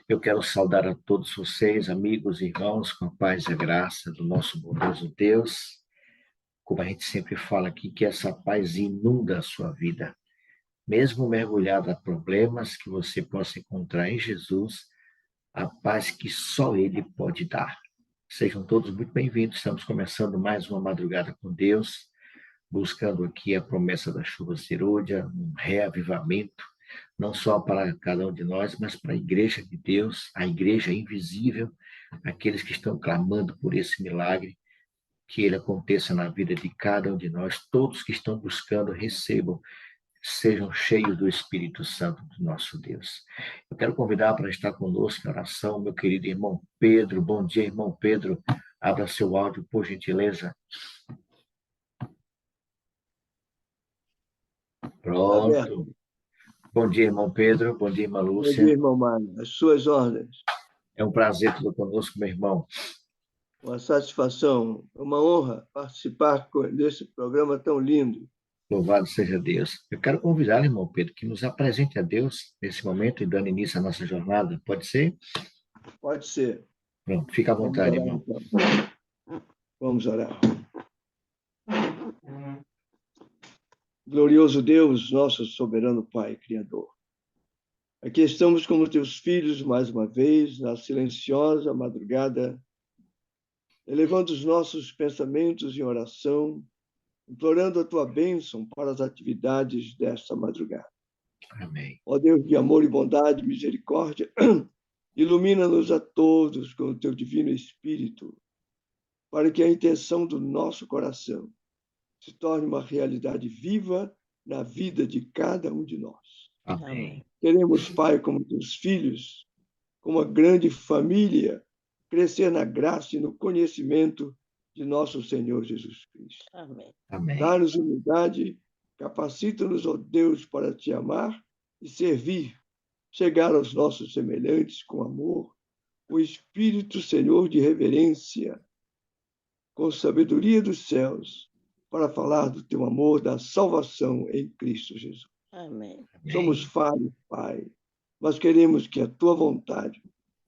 Eu quero saudar a todos vocês, amigos e irmãos, com a paz e a graça do nosso bondoso Deus. Como a gente sempre fala aqui, que essa paz inunda a sua vida. Mesmo mergulhado a problemas que você possa encontrar em Jesus, a paz que só Ele pode dar. Sejam todos muito bem-vindos. Estamos começando mais uma madrugada com Deus, buscando aqui a promessa da chuva serôdia, um reavivamento, não só para cada um de nós, mas para a igreja de Deus, a igreja invisível, aqueles que estão clamando por esse milagre, que ele aconteça na vida de cada um de nós. Todos que estão buscando, recebam, sejam cheios do Espírito Santo do nosso Deus. Eu quero convidar para estar conosco em oração meu querido irmão Pedro. Bom dia, irmão Pedro. Abra seu áudio, por gentileza. Pronto. Bom dia, irmão Pedro. Bom dia, irmã Lúcia. Bom dia, irmão Mário. As suas ordens. É um prazer ter conosco, meu irmão. Uma satisfação, uma honra participar desse programa tão lindo. Louvado seja Deus. Eu quero convidar, irmão Pedro, que nos apresente a Deus nesse momento e dando início à nossa jornada. Pode ser? Pode ser. Pronto, fica à vontade, irmão. Vamos orar. Glorioso Deus, nosso soberano Pai, Criador. Aqui estamos como teus filhos, mais uma vez, na silenciosa madrugada, elevando os nossos pensamentos em oração, implorando a tua bênção para as atividades desta madrugada. Amém. Ó Deus de amor e bondade, misericórdia, ilumina-nos a todos com o teu divino Espírito, para que a intenção do nosso coração se torne uma realidade viva na vida de cada um de nós. Amém. Queremos, Pai, como teus filhos, como uma grande família, crescer na graça e no conhecimento de nosso Senhor Jesus Cristo. Amém. Amém. Dá-nos humildade, capacita-nos, ó Deus, para te amar e servir, chegar aos nossos semelhantes com amor, o Espírito, Senhor, de reverência, com sabedoria dos céus, para falar do teu amor, da salvação em Cristo Jesus. Amém. Somos falhos, Pai, mas queremos que a tua vontade,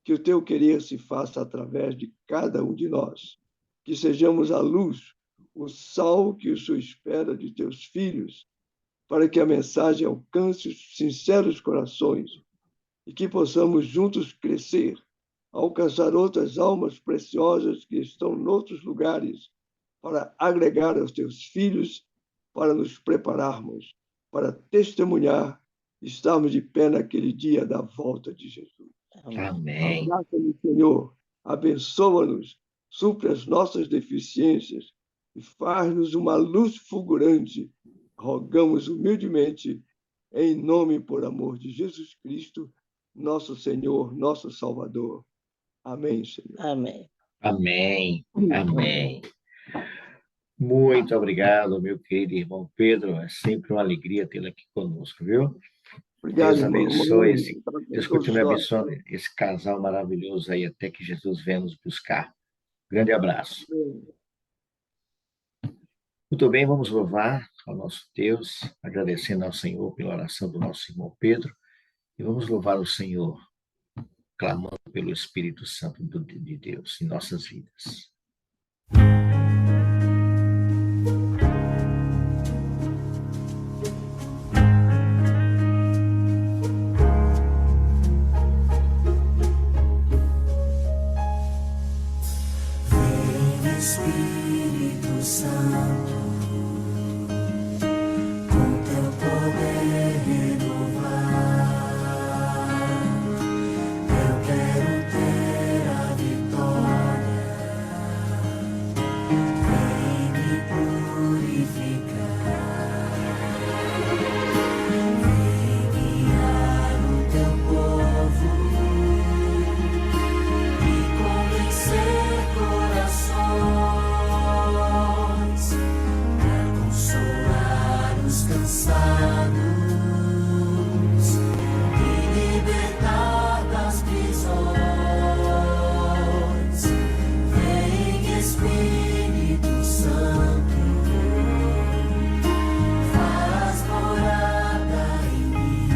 que o teu querer se faça através de cada um de nós, que sejamos a luz, o sal que o Senhor espera de teus filhos, para que a mensagem alcance os sinceros corações e que possamos juntos crescer, alcançar outras almas preciosas que estão em outros lugares, para agregar aos teus filhos, para nos prepararmos, para testemunhar, estarmos de pé naquele dia da volta de Jesus. Amém. Abraça-nos, Senhor, abençoa-nos, supre as nossas deficiências e faz-nos uma luz fulgurante. Rogamos humildemente, em nome e por amor de Jesus Cristo, nosso Senhor, nosso Salvador. Amém, Senhor. Amém. Amém. Amém. Muito obrigado, meu querido irmão Pedro. É sempre uma alegria tê-lo aqui conosco, viu? Obrigado, Deus irmão. abençoe Deus continue abençoando esse casal maravilhoso aí até que Jesus venha nos buscar. Grande abraço. Muito bem, vamos louvar ao nosso Deus, agradecendo ao Senhor pela oração do nosso irmão Pedro, e vamos louvar o Senhor, clamando pelo Espírito Santo de Deus em nossas vidas. Espírito Santo, com teu poder renovar, eu quero ter a vitória, vem me purificar, vem guiar o teu povo e convencer corações. Cansados e libertar das prisões. Vem Espírito Santo, faz morada em mim.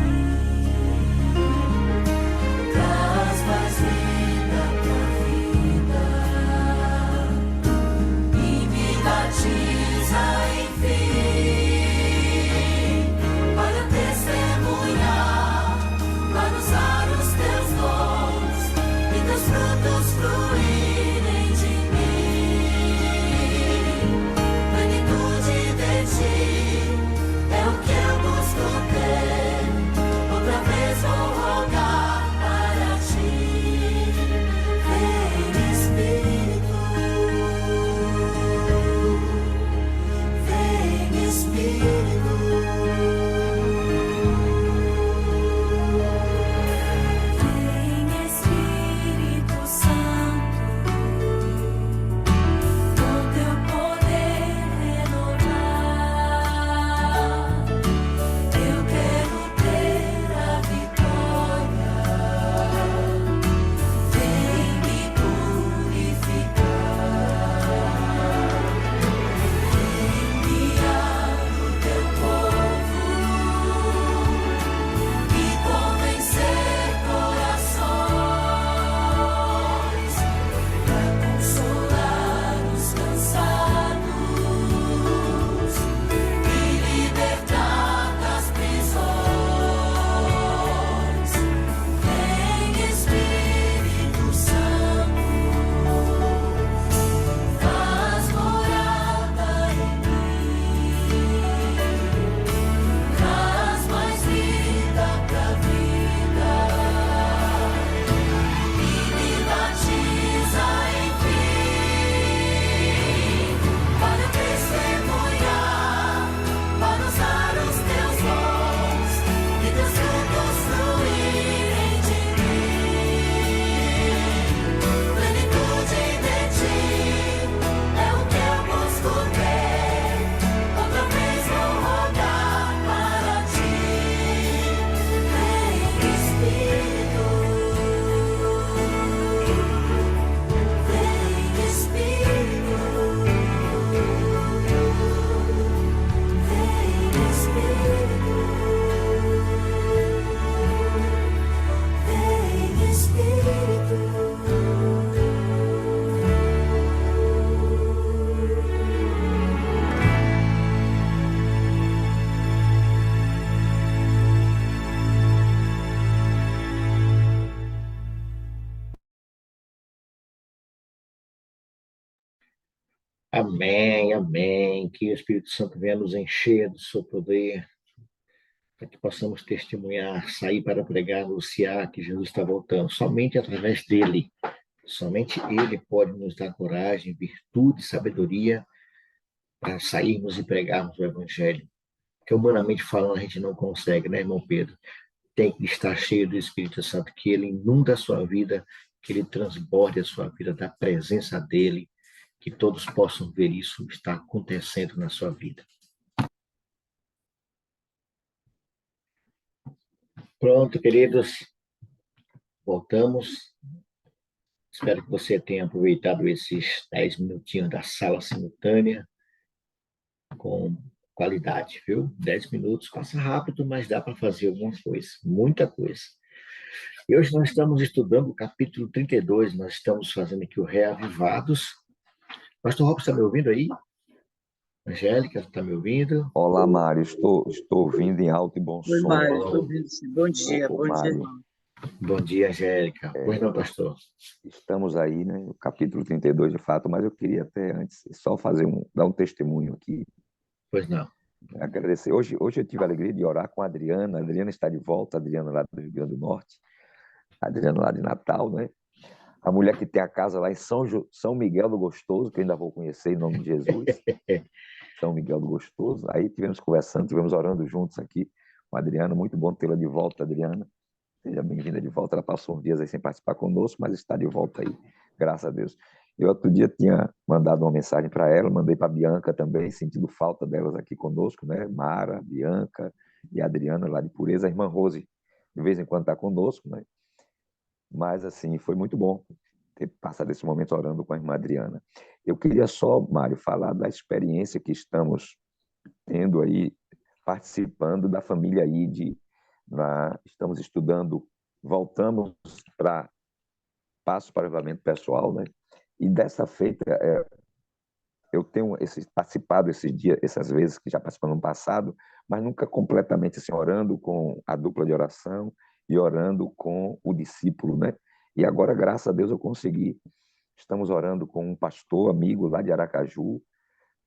Amém, amém. Que o Espírito Santo venha nos encher do seu poder, para que possamos testemunhar, sair para pregar, anunciar que Jesus está voltando. Somente através dele. Somente ele pode nos dar coragem, virtude, sabedoria para sairmos e pregarmos o Evangelho. Que humanamente falando a gente não consegue, né, irmão Pedro? Tem que estar cheio do Espírito Santo, que ele inunda a sua vida, que ele transborde a sua vida da presença dele, que todos possam ver isso está acontecendo na sua vida. Pronto, queridos, voltamos. Espero que você tenha aproveitado esses 10 minutinhos da sala simultânea com qualidade, viu? 10 minutos passa rápido, mas dá para fazer alguma coisa, muita coisa. E hoje nós estamos estudando o capítulo 32, nós estamos fazendo aqui o Reavivados. Pastor Robson, está me ouvindo aí? Angélica, está me ouvindo? Olá, Mário. Estou ouvindo em alto e bom Oi, som. Mário, estou ouvindo sim. Bom dia, Ô, bom dia, Mário, irmão. Bom dia, Angélica. Pois não, pastor? estamos aí, né, no capítulo 32, de fato, mas eu queria até antes só dar um testemunho aqui, Pois não. agradecer. Hoje eu tive a alegria de orar com a Adriana. A Adriana está de volta, a Adriana lá do Rio Grande do Norte, a Adriana lá de Natal, né? A mulher que tem a casa lá em São Miguel do Gostoso, que eu ainda vou conhecer em nome de Jesus. São Miguel do Gostoso. Aí tivemos conversando, tivemos orando juntos aqui com a Adriana. Muito bom tê-la de volta, Adriana. Seja bem-vinda de volta. Ela passou uns dias aí sem participar conosco, mas está de volta aí, graças a Deus. Eu outro dia tinha mandado uma mensagem para ela, mandei para a Bianca também, sentindo falta delas aqui conosco, né? Mara, Bianca e a Adriana lá de Pureza. A irmã Rose, de vez em quando está conosco, né? Mas, assim, foi muito bom ter passado esse momento orando com a irmã Adriana. Eu queria só, Mário, falar da experiência que estamos tendo aí, participando da família ID. Estamos estudando, voltamos para Passo para o Avivamento Pessoal, né? E dessa feita, eu tenho participado esses dias, essas vezes que já participamos no passado, mas nunca completamente assim, orando com a dupla de oração e orando com o discípulo, né? E agora, graças a Deus, eu consegui. Estamos orando com um pastor amigo lá de Aracaju,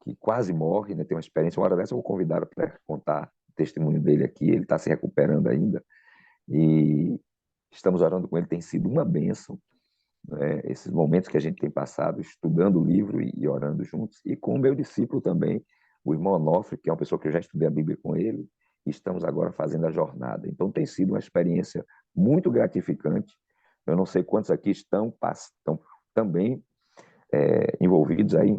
que quase morre, né? Tem uma experiência. Uma hora dessa eu vou convidar para contar o testemunho dele aqui. Ele está se recuperando ainda. E estamos orando com ele. Tem sido uma bênção, né? Esses momentos que a gente tem passado estudando o livro e orando juntos. E com o meu discípulo também, o irmão Onofre, que é uma pessoa que eu já estudei a Bíblia com ele. E estamos agora fazendo a jornada. Então tem sido uma experiência muito gratificante. Eu não sei quantos aqui estão também envolvidos aí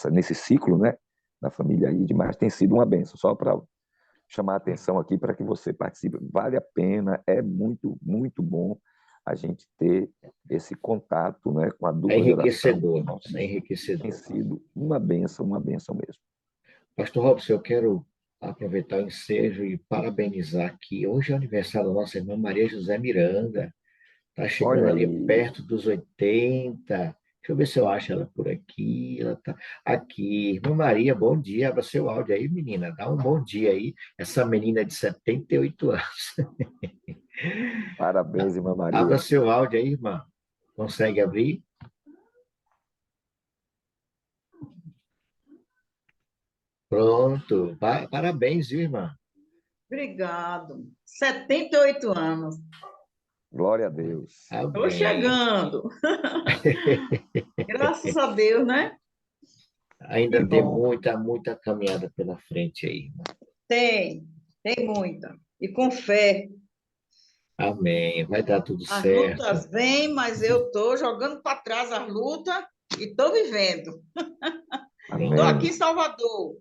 nesse ciclo, né, da família ID, mas tem sido uma bênção. Só para chamar a atenção aqui para que você participe. Vale a pena, é muito, muito bom a gente ter esse contato, né, com a dupla de oração. É enriquecedor. Tem sido uma bênção mesmo. Pastor Robson, eu quero aproveitar o ensejo e parabenizar aqui. Hoje é aniversário da nossa irmã Maria José Miranda. Está chegando Olha ali aí. perto dos 80. Deixa eu ver se eu acho ela por aqui. Ela está aqui. Irmã Maria, bom dia. Abra seu áudio aí, menina. Dá um bom dia aí. Essa menina de 78 anos. Parabéns, irmã Maria. Abra seu áudio aí, irmã. Consegue abrir? Pronto. Parabéns, viu, irmã? Obrigado. 78 anos. Glória a Deus. Estou Amém. chegando. Graças a Deus, né? Ainda Que tem bom. muita caminhada pela frente aí, irmã. Tem muita. E com fé. Amém. Vai dar tudo As certo. lutas vêm, mas eu estou jogando para trás as lutas e estou vivendo. Amém. Estou aqui em Salvador.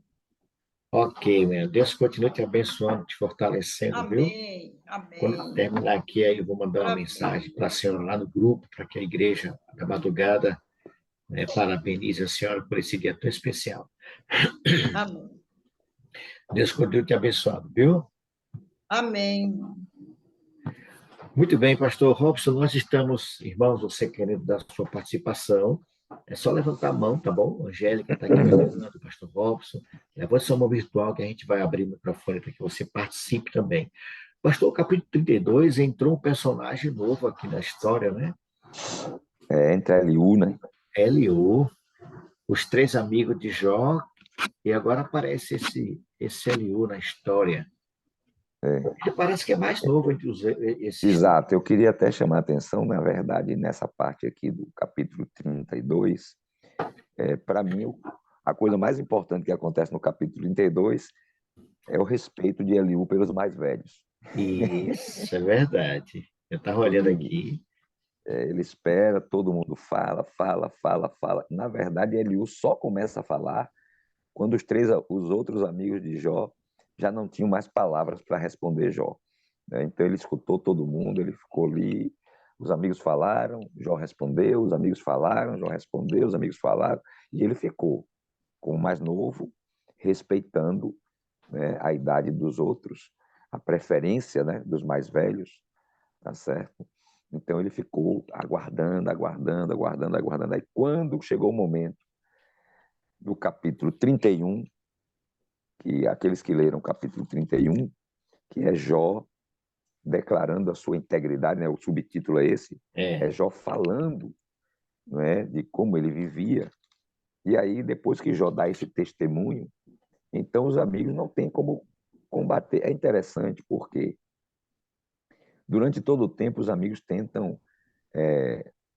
Ok, meu Deus continue te abençoando, te fortalecendo, viu? Amém. Quando Amém. terminar aqui, aí eu vou mandar uma Parabéns. mensagem para a senhora lá no grupo, para que a igreja da madrugada parabenize a senhora por esse dia tão especial. Amém. Deus continue te abençoando, viu? Amém. Muito bem, pastor Robson, nós estamos, irmãos, você querendo dar sua participação, é só levantar a mão, tá bom? A Angélica está aqui me ajudando, o pastor Robson. Levante sua mão virtual que a gente vai abrir o microfone para que você participe também. Pastor, capítulo 32, entrou um personagem novo aqui na história, né? Entre Eliú, né? Eliú. os três amigos de Jó, e agora aparece esse Eliú na história. Ele parece que é mais novo entre esses. Exato, eu queria até chamar a atenção, na verdade, nessa parte aqui do capítulo 32. Para mim, a coisa mais importante que acontece no capítulo 32 é o respeito de Eliú pelos mais velhos. Isso, é verdade. Eu estava olhando aqui. Ele espera, todo mundo fala. Na verdade, Eliú só começa a falar quando os outros amigos de Jó já não tinham mais palavras para responder Jó. Então ele escutou todo mundo, ele ficou ali, os amigos falaram, Jó respondeu, os amigos falaram, Jó respondeu, os amigos falaram, e ele ficou com o mais novo, respeitando, né, a idade dos outros, a preferência, né, dos mais velhos, tá certo? Então ele ficou aguardando. Aí quando chegou o momento do capítulo 31, que aqueles que leram o capítulo 31, que é Jó declarando a sua integridade, né? O subtítulo é esse, é Jó falando, né, de como ele vivia. E aí, depois que Jó dá esse testemunho, então os amigos não têm como combater. É interessante porque durante todo o tempo os amigos tentam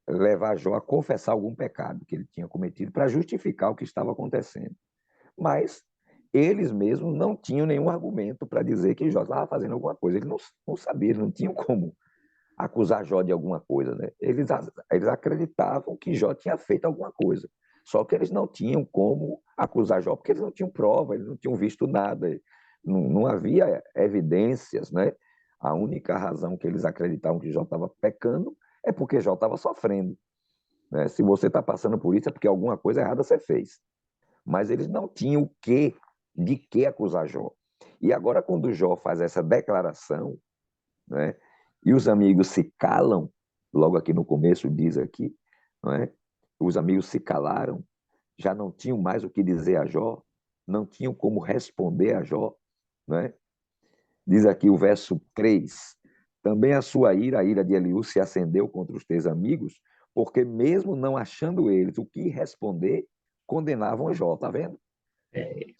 levar Jó a confessar algum pecado que ele tinha cometido para justificar o que estava acontecendo. Mas eles mesmos não tinham nenhum argumento para dizer que Jó estava fazendo alguma coisa. Eles não sabiam, eles não tinham como acusar Jó de alguma coisa, né? Eles acreditavam que Jó tinha feito alguma coisa. Só que eles não tinham como acusar Jó, porque eles não tinham prova, eles não tinham visto nada, não havia evidências, né? A única razão que eles acreditavam que Jó estava pecando é porque Jó estava sofrendo, né? Se você está passando por isso é porque alguma coisa errada você fez. Mas eles não tinham de que acusar Jó. E agora, quando Jó faz essa declaração, né, e os amigos se calam, logo aqui no começo diz aqui, não é? Os amigos se calaram, já não tinham mais o que dizer a Jó, não tinham como responder a Jó, não é? Diz aqui o verso 3, também a ira de Eliú se acendeu contra os teus amigos, porque mesmo não achando eles o que responder, condenavam Jó, tá vendo?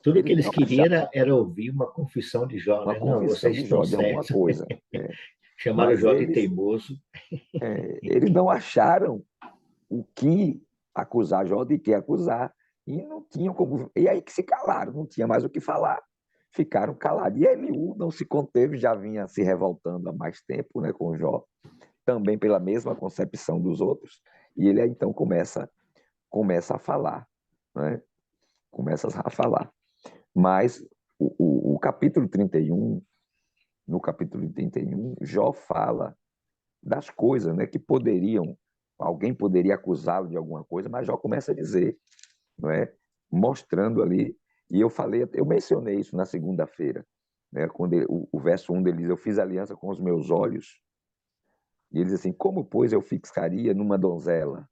Tudo que eles queriam era ouvir uma confissão de Jó, uma né? Não, confissão vocês de estão Jó, de alguma certos. coisa. Chamaram Mas Jó de teimoso. Eles não acharam o que acusar Jó, de que acusar, e não tinham como. E aí que se calaram, não tinha mais o que falar. Ficaram calados. E Eliú não se conteve, já vinha se revoltando há mais tempo, né, com Jó, também pela mesma concepção dos outros, e ele então começa a falar, né? Começa a falar. Mas o capítulo 31, no capítulo 31, Jó fala das coisas, né, que alguém poderia acusá-lo de alguma coisa, mas Jó começa a dizer, não é? Mostrando ali, e eu mencionei isso na segunda-feira, né, quando o verso 1 dele diz, eu fiz aliança com os meus olhos, e ele diz assim, como, pois, eu fixaria numa donzela,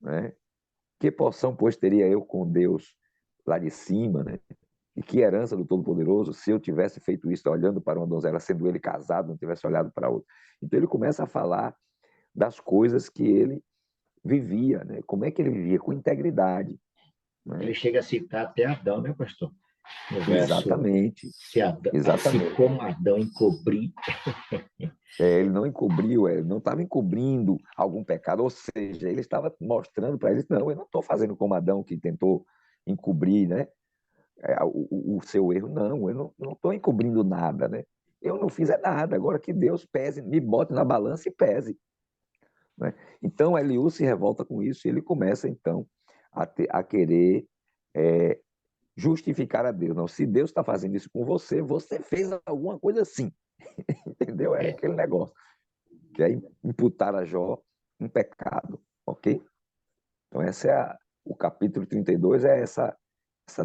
né? Que porção, pois, teria eu com Deus lá de cima, né? E que herança do Todo-Poderoso se eu tivesse feito isso, olhando para uma donzela, sendo ele casado, não tivesse olhado para outra. Então ele começa a falar das coisas que ele vivia, né? Como é que ele vivia? Com integridade. Né? Ele chega a citar até Adão, né, pastor? No verso, exatamente. Assim como Adão encobriu. Ele não encobriu, ele não estava encobrindo algum pecado, ou seja, ele estava mostrando para eles, não, eu não estou fazendo como Adão, que tentou encobrir, né, o seu erro, não, eu não estou encobrindo nada, né? Eu não fiz nada, agora que Deus pese, me bote na balança e pese. Né? Então, Eliú se revolta com isso e ele começa, então, a querer justificar a Deus. Não, se Deus está fazendo isso com você, você fez alguma coisa assim. Entendeu? É aquele negócio. Que é imputar a Jó um pecado. Ok? Então, o capítulo 32 é essa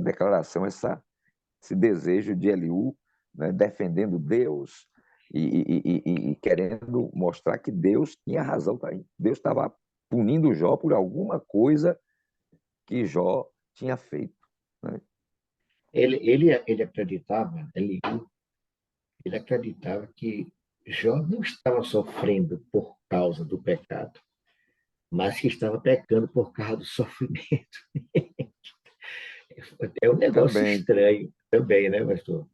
declaração, esse desejo de Eliú, né, defendendo Deus e querendo mostrar que Deus tinha razão. Deus estava punindo Jó por alguma coisa que Jó tinha feito. Né? Ele acreditava, ele acreditava que Jó não estava sofrendo por causa do pecado. mas que estava pecando por causa do sofrimento. É um negócio Também. estranho também, né, pastor?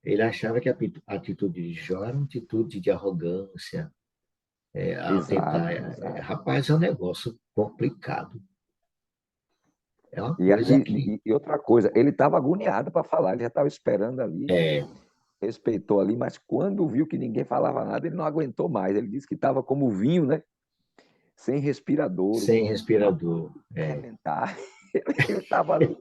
Ele achava que a atitude de Jó era uma atitude de arrogância, ao tentar. Exato, exato. Rapaz, é um negócio complicado. É uma E, a- coisa e, que. e outra coisa, ele estava agoniado para falar, ele já estava esperando ali, É, respeitou ali, mas quando viu que ninguém falava nada, ele não aguentou mais. Ele disse que estava como vinho, né? Sem respiradouro, sem respirador. arrebentar. Ele estava ali.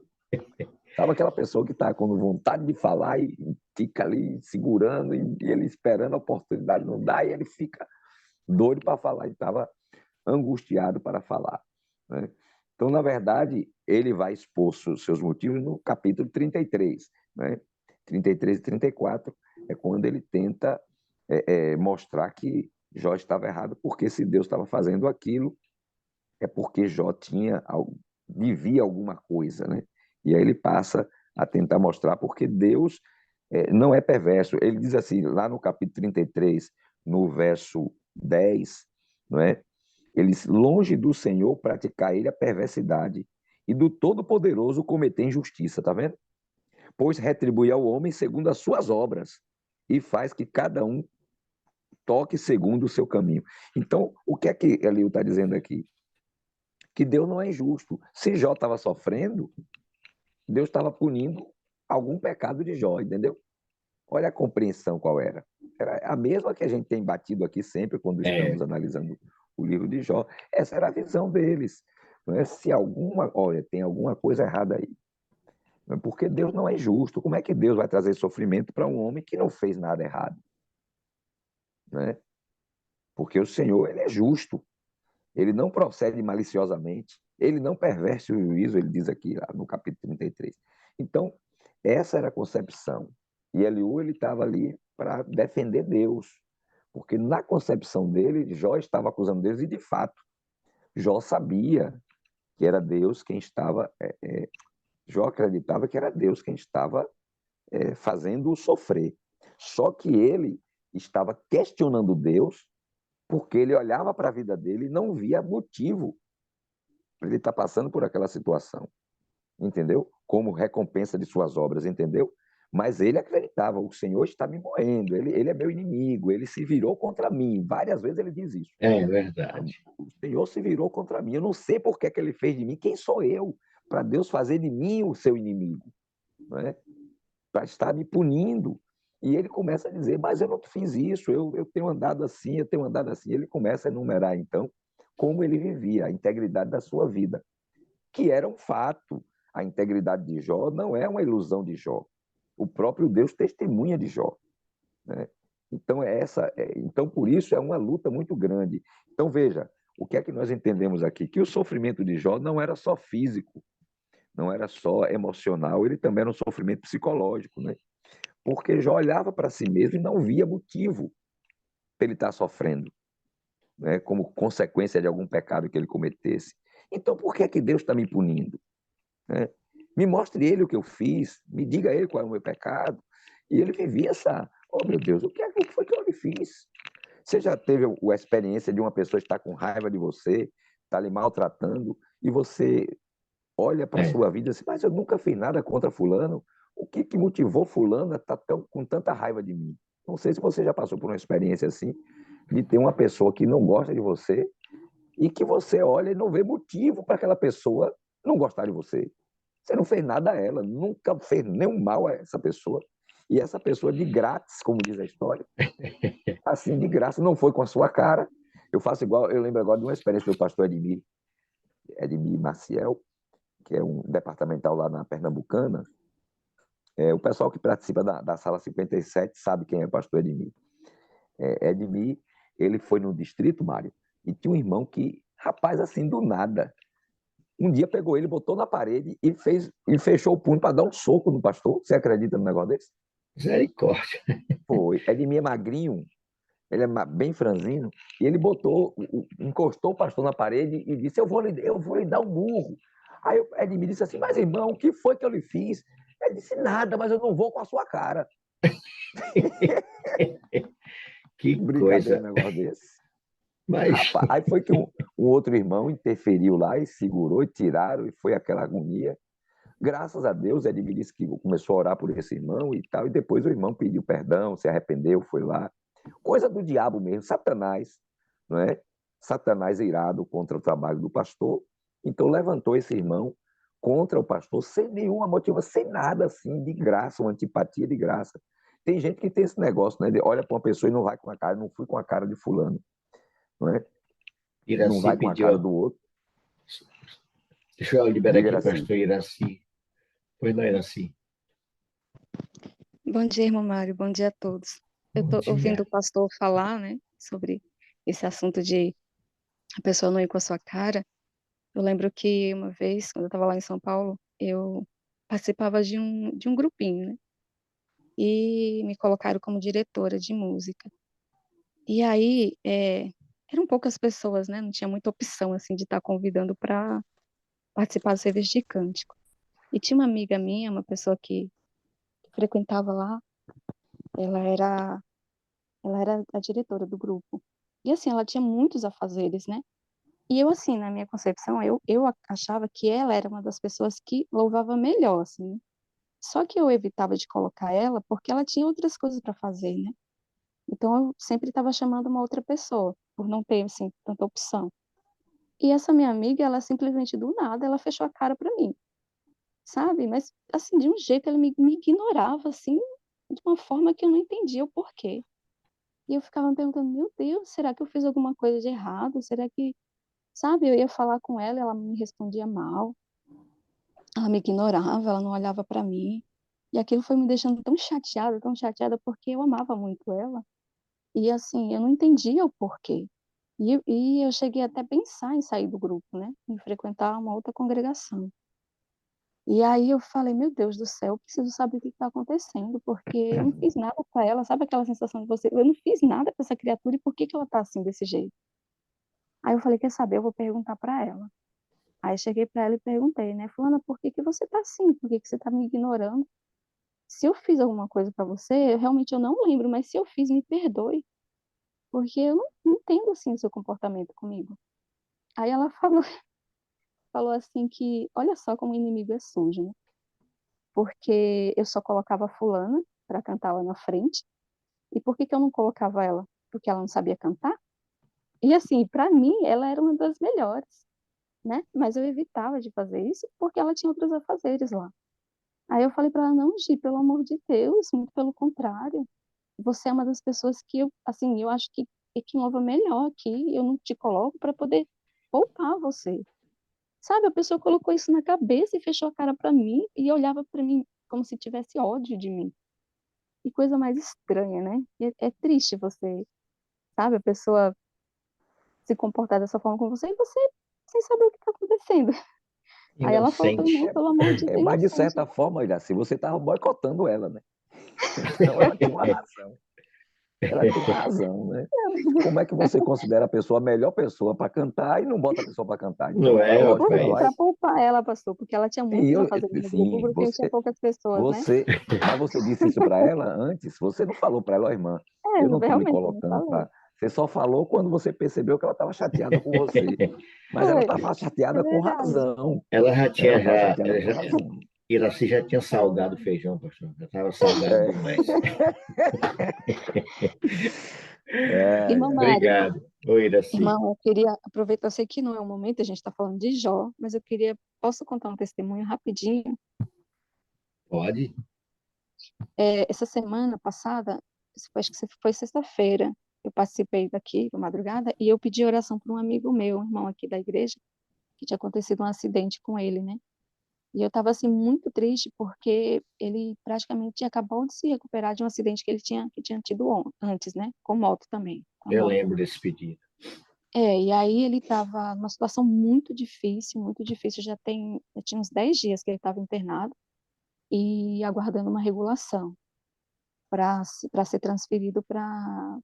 Sabe aquela pessoa que está com vontade de falar e fica ali segurando e ele esperando a oportunidade não dá e ele fica doido para falar. Ele estava angustiado para falar, né? Então, na verdade, ele vai expor seus motivos no capítulo 33, né? 33 e 34 é quando ele tenta mostrar que Jó estava errado, porque se Deus estava fazendo aquilo, é porque Jó devia alguma coisa, né? E aí ele passa a tentar mostrar porque Deus não é perverso. Ele diz assim, lá no capítulo 33, no verso 10, não é? Eles, longe do Senhor, praticar ele a perversidade, e do Todo-Poderoso cometer injustiça, tá vendo? Pois retribui ao homem segundo as suas obras, e faz que cada um toque segundo o seu caminho. Então, o que é que Eliú está dizendo aqui? Que Deus não é injusto. Se Jó estava sofrendo, Deus estava punindo algum pecado de Jó, entendeu? Olha a compreensão qual era. Era a mesma que a gente tem batido aqui sempre quando estamos é, analisando o livro de Jó. Essa era a visão deles. Não é? Se alguma, olha, tem alguma coisa errada aí. Não é? Porque Deus não é injusto. Como é que Deus vai trazer sofrimento para um homem que não fez nada errado? Não é? Porque o Senhor, ele é justo. Ele não procede maliciosamente. Ele não perverte o juízo, ele diz aqui lá no capítulo 33. Então, essa era a concepção. E Eliú, ele estava ali para defender Deus. Porque na concepção dele, Jó estava acusando Deus, e de fato, Jó sabia que era Deus quem estava. Jó acreditava que era Deus quem estava fazendo-o sofrer. Só que ele estava questionando Deus porque ele olhava para a vida dele e não via motivo para ele estar passando por aquela situação, entendeu? Como recompensa de suas obras, entendeu? Mas ele acreditava, o Senhor está me moendo, ele é meu inimigo, ele se virou contra mim. Várias vezes ele diz isso. é verdade. O Senhor se virou contra mim, eu não sei por que ele fez de mim, quem sou eu para Deus fazer de mim o seu inimigo, né? Para estar me punindo. E ele começa a dizer, mas eu não fiz isso, eu tenho andado assim, eu tenho andado assim. Ele começa a enumerar, então, como ele vivia, a integridade da sua vida, que era um fato. A integridade de Jó não é uma ilusão de Jó. O próprio Deus testemunha de Jó, né? Então, então, por isso, é uma luta muito grande. Então, veja, o que é que nós entendemos aqui? Que o sofrimento de Jó não era só físico, não era só emocional, ele também era um sofrimento psicológico, né? Porque Jó olhava para si mesmo e não via motivo para ele estar sofrendo, né? Como consequência de algum pecado que ele cometesse. Então, por que é que Deus está me punindo, né? Me mostre ele o que eu fiz, me diga ele qual é o meu pecado. E ele vivia essa, oh meu Deus, o que foi que eu lhe fiz? Você já teve a experiência de uma pessoa estar com raiva de você, estar lhe maltratando, e você olha para a É, sua vida e diz, mas eu nunca fiz nada contra fulano, o que motivou fulano a estar com tanta raiva de mim? Não sei se você já passou por uma experiência assim, de ter uma pessoa que não gosta de você e que você olha e não vê motivo para aquela pessoa não gostar de você. Você não fez nada a ela, nunca fez nenhum mal a essa pessoa. E essa pessoa, de grátis, como diz a história, assim, de graça, não foi com a sua cara. Eu faço igual, eu lembro agora de uma experiência do pastor Edmir Maciel, que é um departamental lá na Pernambucana. O pessoal que participa da Sala 57 sabe quem é o pastor Edmir. Edmir, ele foi no distrito, Mário, e tinha um irmão que, rapaz, assim, do nada, um dia pegou ele, botou na parede e fechou o punho para dar um soco no pastor. Você acredita num negócio desse? misericórdia. Foi. Edmir é magrinho, ele é bem franzino, e ele encostou o pastor na parede e disse, eu vou lhe dar um murro. Aí o Edmir disse assim, mas irmão, o que foi que eu lhe fiz? Ele disse, nada, mas eu não vou com a sua cara. Que Brincadeira, coisa. um negócio desse. Mas, Rapaz, aí foi que um outro irmão interferiu lá e segurou e tiraram, e foi aquela agonia. Graças a Deus, Edmir disse que começou a orar por esse irmão e tal, e depois o irmão pediu perdão, se arrependeu, foi lá. Coisa do diabo mesmo, Satanás, não é? Satanás irado contra o trabalho do pastor, então levantou esse irmão contra o pastor sem nenhuma motivação, sem nada assim, de graça, uma antipatia de graça. Tem gente que tem esse negócio, né? De olha para uma pessoa e não vai com a cara, não fui com a cara de fulano, não é? Não Iraci vai com a cara pediu. do outro. Deixa eu liberar Diga aqui o assim, pastor Iraci. Pois não, Iraci. Bom dia, irmão Mário. Bom dia a todos. Eu Bom estou ouvindo dia. o pastor falar, né, sobre esse assunto de a pessoa não ir com a sua cara. Eu lembro que uma vez, quando eu estava lá em São Paulo, eu participava de um grupinho, né, e me colocaram como diretora de música. E aí, eram poucas pessoas, né, não tinha muita opção, assim, de estar convidando para participar do serviço de cântico. E tinha uma amiga minha, uma pessoa que frequentava lá, ela era Ela era a diretora do grupo. E assim, ela tinha muitos afazeres, né? E eu, assim, na minha concepção, eu achava que ela era uma das pessoas que louvava melhor, assim. Só que eu evitava de colocar ela porque ela tinha outras coisas para fazer, né? Então eu sempre estava chamando uma outra pessoa, por não ter, assim, tanta opção. E essa minha amiga, ela simplesmente do nada, ela fechou a cara para mim, sabe? Mas, assim, de um jeito, ela me ignorava, assim, de uma forma que eu não entendia o porquê. E eu ficava me perguntando, meu Deus, será que eu fiz alguma coisa de errado? Será que, sabe, eu ia falar com ela, ela me respondia mal, ela me ignorava, ela não olhava para mim. E aquilo foi me deixando tão chateada, porque eu amava muito ela. E assim, eu não entendia o porquê. E eu cheguei até a pensar em sair do grupo, né? Em frequentar uma outra congregação. E aí eu falei, meu Deus do céu, eu preciso saber o que está acontecendo, porque eu não fiz nada para ela. Sabe aquela sensação de você, eu não fiz nada para essa criatura e por que que ela está assim desse jeito? Aí eu falei, quer saber, eu vou perguntar para ela. Aí cheguei para ela e perguntei, né, fulana, por que que você tá assim? Por que que você tá me ignorando? Se eu fiz alguma coisa para você, realmente eu não lembro, mas se eu fiz, me perdoe, porque eu não entendo assim o seu comportamento comigo. Aí ela falou, falou assim que, olha só como o inimigo é sujo, né? Porque eu só colocava fulana para cantar lá na frente, e por que que eu não colocava ela? Porque ela não sabia cantar? E assim, para mim, ela era uma das melhores, né? Mas eu evitava de fazer isso porque ela tinha outros afazeres lá. Aí eu falei para ela, não, Gi, pelo amor de Deus, muito pelo contrário. Você é uma das pessoas que eu, assim, eu acho que louva melhor aqui, eu não te coloco para poder poupar você. Sabe, a pessoa colocou isso na cabeça e fechou a cara para mim e olhava para mim como se tivesse ódio de mim. Que coisa mais estranha, né? E é triste você, sabe, a pessoa se comportar dessa forma com você e você sem saber o que está acontecendo. Aí ela falou, Inocente. não, pelo amor de Deus, mas de inocente. certa forma, Iraci, você estava boicotando ela, né? Então ela tem uma razão. Ela tem uma razão, né? Como é que você considera a pessoa a melhor pessoa para cantar e não bota a pessoa para cantar? Não Então, é, lógico, ela vai. Para poupar ela, pastor, porque ela tinha Sim, muitos afazeres no grupo, o sim, grupinho tinha poucas pessoas, né? mas você disse isso para ela antes? Você não falou para ela, ó, irmã, É, eu não estou me realmente, eu não colocando falei. para. Você só falou quando você percebeu que ela estava chateada com você. Mas ela Foi, estava é chateada com verdade. razão. ela já Ela tinha, estava já, chateada ela com já, razão. Iraci já tinha salgado o feijão, pastor. Já estava salgado É, demais. ai, Irmão ai. Mário, Obrigado. Oi, Iraci. irmão, eu queria aproveitar, eu sei que não é o momento, a gente está falando de Jó, mas eu queria, posso contar um testemunho rapidinho? Pode? Essa semana passada, acho que foi sexta-feira, eu participei daqui, da madrugada, e eu pedi oração para um amigo meu, um irmão aqui da igreja, que tinha acontecido um acidente com ele, né? E eu estava assim muito triste porque ele praticamente acabou de se recuperar de um acidente que tinha tido antes, né? Com moto também, com a Eu moto. lembro desse pedido. E aí ele estava numa situação muito difícil, já tinha uns 10 dias que ele estava internado e aguardando uma regulação para ser transferido para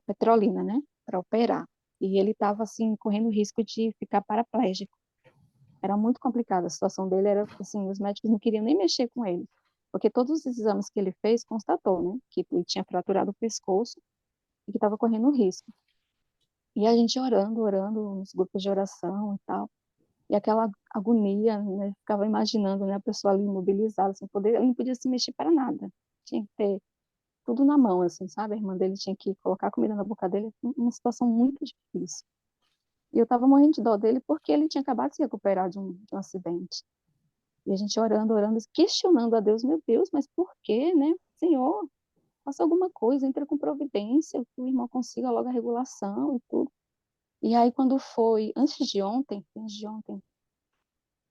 Petrolina, né? Para operar. E ele estava assim correndo risco de ficar paraplégico. Era muito complicada a situação dele, era assim, os médicos não queriam nem mexer com ele, porque todos os exames que ele fez constatou, né, que ele tinha fraturado o pescoço e que estava correndo risco. E a gente orando, orando nos grupos de oração e tal. E aquela agonia, né? Ficava imaginando, né, a pessoa ali imobilizada, sem poder, ele não podia se mexer para nada. Tinha que ter tudo na mão, assim, sabe? A irmã dele tinha que colocar comida na boca dele, uma situação muito difícil. E eu estava morrendo de dó dele porque ele tinha acabado de se recuperar de um acidente. E a gente orando, orando, questionando a Deus, meu Deus, mas por quê, né? Senhor, faça alguma coisa, entra com providência, que o irmão consiga logo a regulação e tudo. E aí, quando foi, antes de ontem,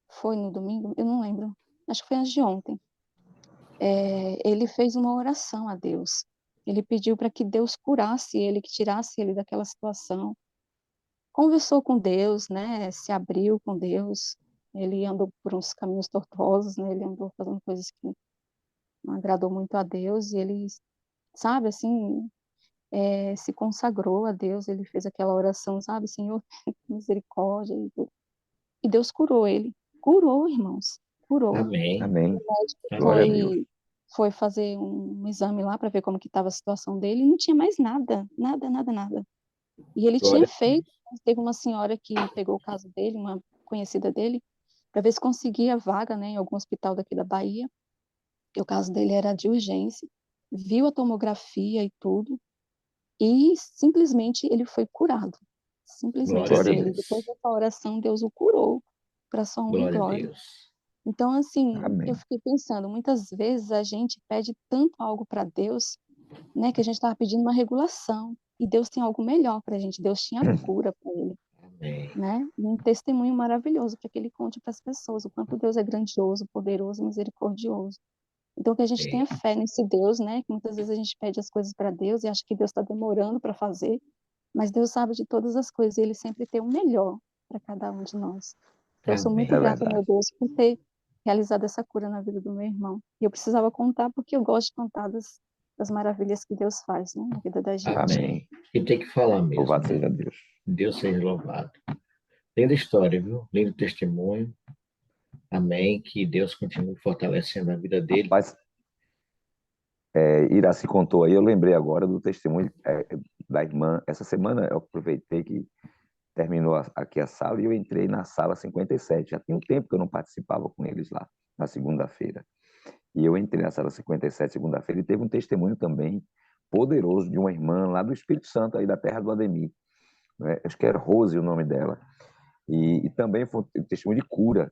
foi no domingo, eu não lembro, acho que foi antes de ontem, ele fez uma oração a Deus. Ele pediu para que Deus curasse ele, que tirasse ele daquela situação. Conversou com Deus, né? Se abriu com Deus. Ele andou por uns caminhos tortuosos, né? Ele andou fazendo coisas que não agradou muito a Deus e ele, sabe, assim, se consagrou a Deus. Ele fez aquela oração, sabe, Senhor, misericórdia e tudo. E Deus curou ele. Curou, irmãos. Curou. Amém. Amém. O médico Glória a Deus. foi fazer um exame lá para ver como que estava a situação dele e não tinha mais nada, nada, nada, nada. E ele tinha Glória a feito, teve uma senhora que pegou o caso dele, uma conhecida dele, para ver se conseguia vaga, né, em algum hospital daqui da Bahia, que o caso dele era de urgência, viu a tomografia e tudo, e simplesmente ele foi curado. Simplesmente Glória a Glória a assim, ele, Deus. depois Deus. dessa oração, Deus o curou, para sua honra e Glória a glória. Deus. Então, assim, eu Amém. fiquei pensando, muitas vezes a gente pede tanto algo para Deus, né, que a gente estava pedindo uma regulação, e Deus tem algo melhor para a gente, Deus tinha cura para ele, Amém. né, e um testemunho maravilhoso para que ele conte para as pessoas o quanto Deus é grandioso, poderoso, misericordioso. Então, que a gente tenha fé nesse Deus, né, que muitas vezes a gente pede as coisas para Deus e acha que Deus está demorando para fazer, mas Deus sabe de todas as coisas e Ele sempre tem o melhor para cada um de nós. Então, eu sou muito É Amém. grata, meu verdade. Deus, por ter realizado essa cura na vida do meu irmão. E eu precisava contar porque eu gosto de contar das maravilhas que Deus faz, né, na vida da gente. Amém. Amém. E tem que falar mesmo, Louvado né? seja Deus. Deus seja louvado. Linda história, viu? Lindo testemunho. Amém. Que Deus continue fortalecendo a vida dele. Rapaz, Iraci contou aí, eu lembrei agora do testemunho da irmã. Essa semana eu aproveitei que terminou aqui a sala e eu entrei na sala 57. Já tinha um tempo que eu não participava com eles lá, na segunda-feira. E eu entrei na sala 57, segunda-feira, e teve um testemunho também poderoso de uma irmã lá do Espírito Santo, aí da terra do Ademir. Né? Acho que era Rose o nome dela. E também foi um testemunho de cura.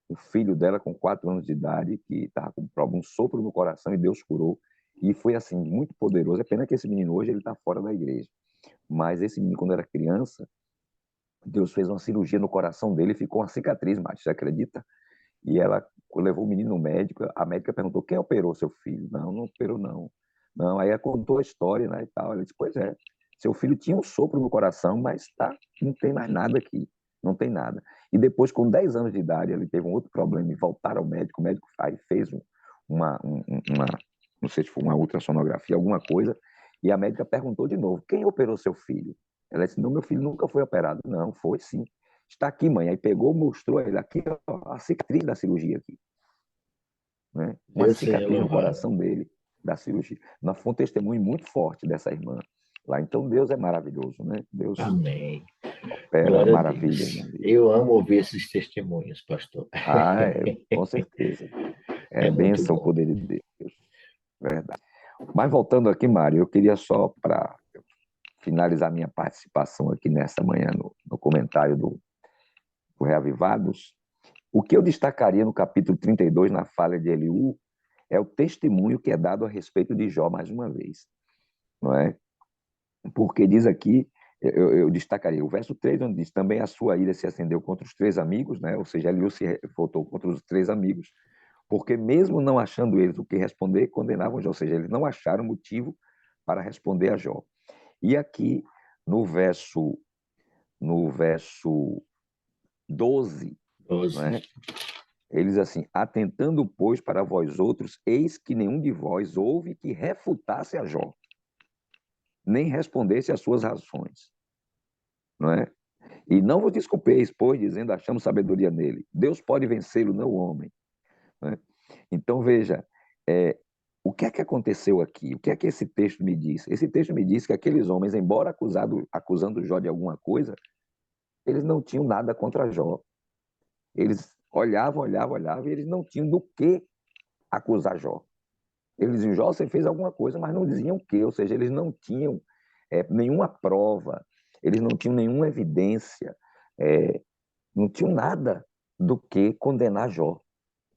O filho dela, com 4 anos de idade, que estava com um sopro no coração e Deus curou. E foi assim, muito poderoso. É pena que esse menino hoje ele está fora da igreja. Mas esse menino, quando era criança, Deus fez uma cirurgia no coração dele e ficou uma cicatriz, Márcio, você acredita? E ela levou o menino no médico, a médica perguntou, quem operou seu filho? Não, não operou não. Não, aí ela contou a história, né, e tal. Ela disse, pois é, seu filho tinha um sopro no coração, mas tá, não tem mais nada aqui, não tem nada. E depois, com 10 anos de idade, ele teve um outro problema e voltaram ao médico, o médico fez uma, não sei se foi uma ultrassonografia, alguma coisa, e a médica perguntou de novo, quem operou seu filho? Ela disse, não, meu filho nunca foi operado. Não, foi sim. Está aqui, mãe. Aí pegou, mostrou a ele aqui, ó, a cicatriz da cirurgia aqui. Né? Uma Deus seja cicatriz no louvado. coração dele, da cirurgia. Foi um testemunho muito forte dessa irmã lá. Então, Deus é maravilhoso, né? Deus Amém. opera Glória a maravilhas Deus. na vida. Eu amo ouvir esses testemunhos, pastor. Com certeza. É muito Bênção o bom. poder de Deus. Verdade. Mas voltando aqui, Mário, eu queria só, para finalizar minha participação aqui nessa manhã no comentário do Reavivados, o que eu destacaria no capítulo 32, na fala de Eliú, é o testemunho que é dado a respeito de Jó mais uma vez. Não é? Porque diz aqui, eu destacaria o verso 3, onde diz, também a sua ira se acendeu contra os 3 amigos, né? Ou seja, Eliú se voltou contra os 3 amigos, porque mesmo não achando eles o que responder, condenavam Jó, ou seja, eles não acharam motivo para responder a Jó. E aqui, no verso 12, 12. não é? Ele diz assim, atentando, pois, para vós outros, eis que nenhum de vós houve que refutasse a Jó, nem respondesse às suas razões. Não é? E não vos desculpeis, pois, dizendo, achamos sabedoria nele. Deus pode vencê-lo, não o homem. Não é? Então, veja, o que é que aconteceu aqui? O que é que esse texto me diz? Esse texto me diz que aqueles homens, embora acusando Jó de alguma coisa, eles não tinham nada contra Jó. Eles olhavam, e eles não tinham do que acusar Jó. Eles diziam, Jó, você fez alguma coisa, mas não diziam o quê? Ou seja, eles não tinham nenhuma prova, eles não tinham nenhuma evidência, não tinham nada do que condenar Jó.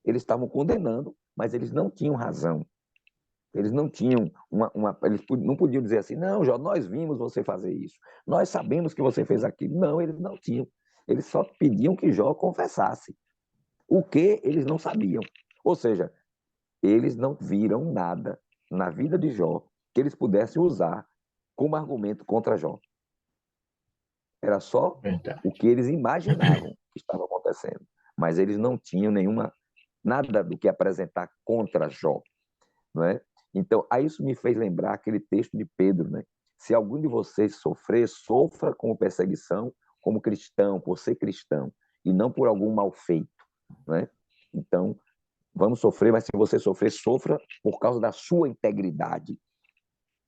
Eles estavam condenando, mas eles não tinham razão. Eles não tinham eles não podiam dizer assim, não, Jó, nós vimos você fazer isso, nós sabemos que você fez aquilo. Não, eles não tinham. Eles só pediam que Jó confessasse. O que eles não sabiam. Ou seja, eles não viram nada na vida de Jó que eles pudessem usar como argumento contra Jó. Era só Verdade. o que eles imaginavam que estava acontecendo. Mas eles não tinham nada do que apresentar contra Jó. Não é? Então, aí isso me fez lembrar aquele texto de Pedro, né? Se algum de vocês sofrer, sofra como perseguição, como cristão, por ser cristão, e não por algum mal feito, né? Então, vamos sofrer, mas se você sofrer, sofra por causa da sua integridade,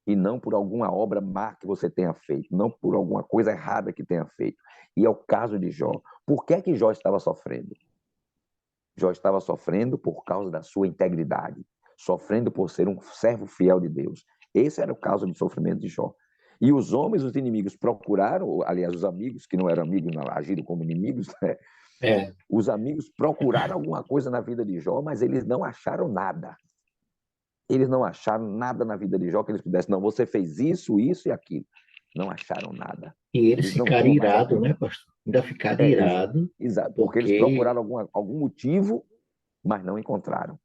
e não por alguma obra má que você tenha feito, não por alguma coisa errada que tenha feito. E é o caso de Jó. Por que Jó estava sofrendo? Jó estava sofrendo por causa da sua integridade, sofrendo por ser um servo fiel de Deus. Esse era o caso de sofrimento de Jó. E os homens, os inimigos, procuraram, aliás, os amigos, que não eram amigos, não, agiram como inimigos, né? Os amigos procuraram alguma coisa na vida de Jó, mas eles não acharam nada. Eles não acharam nada na vida de Jó que eles pudessem. Não, você fez isso, isso e aquilo. Não acharam nada. E eles ficaram irados, né, pastor? Ainda ficaram irados. Exato, porque eles procuraram algum motivo, mas não encontraram.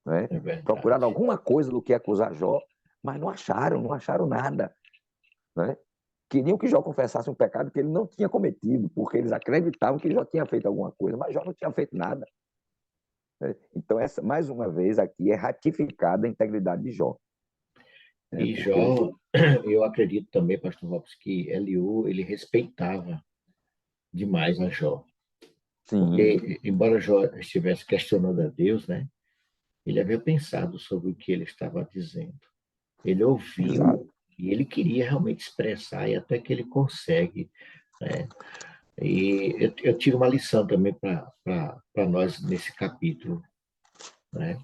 Né? Procuraram alguma coisa do que acusar Jó, mas não acharam nada. Né? Queriam que Jó confessasse um pecado que ele não tinha cometido, porque eles acreditavam que Jó tinha feito alguma coisa, mas Jó não tinha feito nada. Então, mais uma vez, aqui é ratificada a integridade de Jó. E Jó, eu acredito também, pastor Robson, que Eliú, ele respeitava demais a Jó. Sim. Porque, embora Jó estivesse questionando a Deus, né, ele havia pensado sobre o que ele estava dizendo. Ele ouviu. Exato. E ele queria realmente expressar, e até que ele consegue. Né? E eu tiro uma lição também para nós nesse capítulo. Né?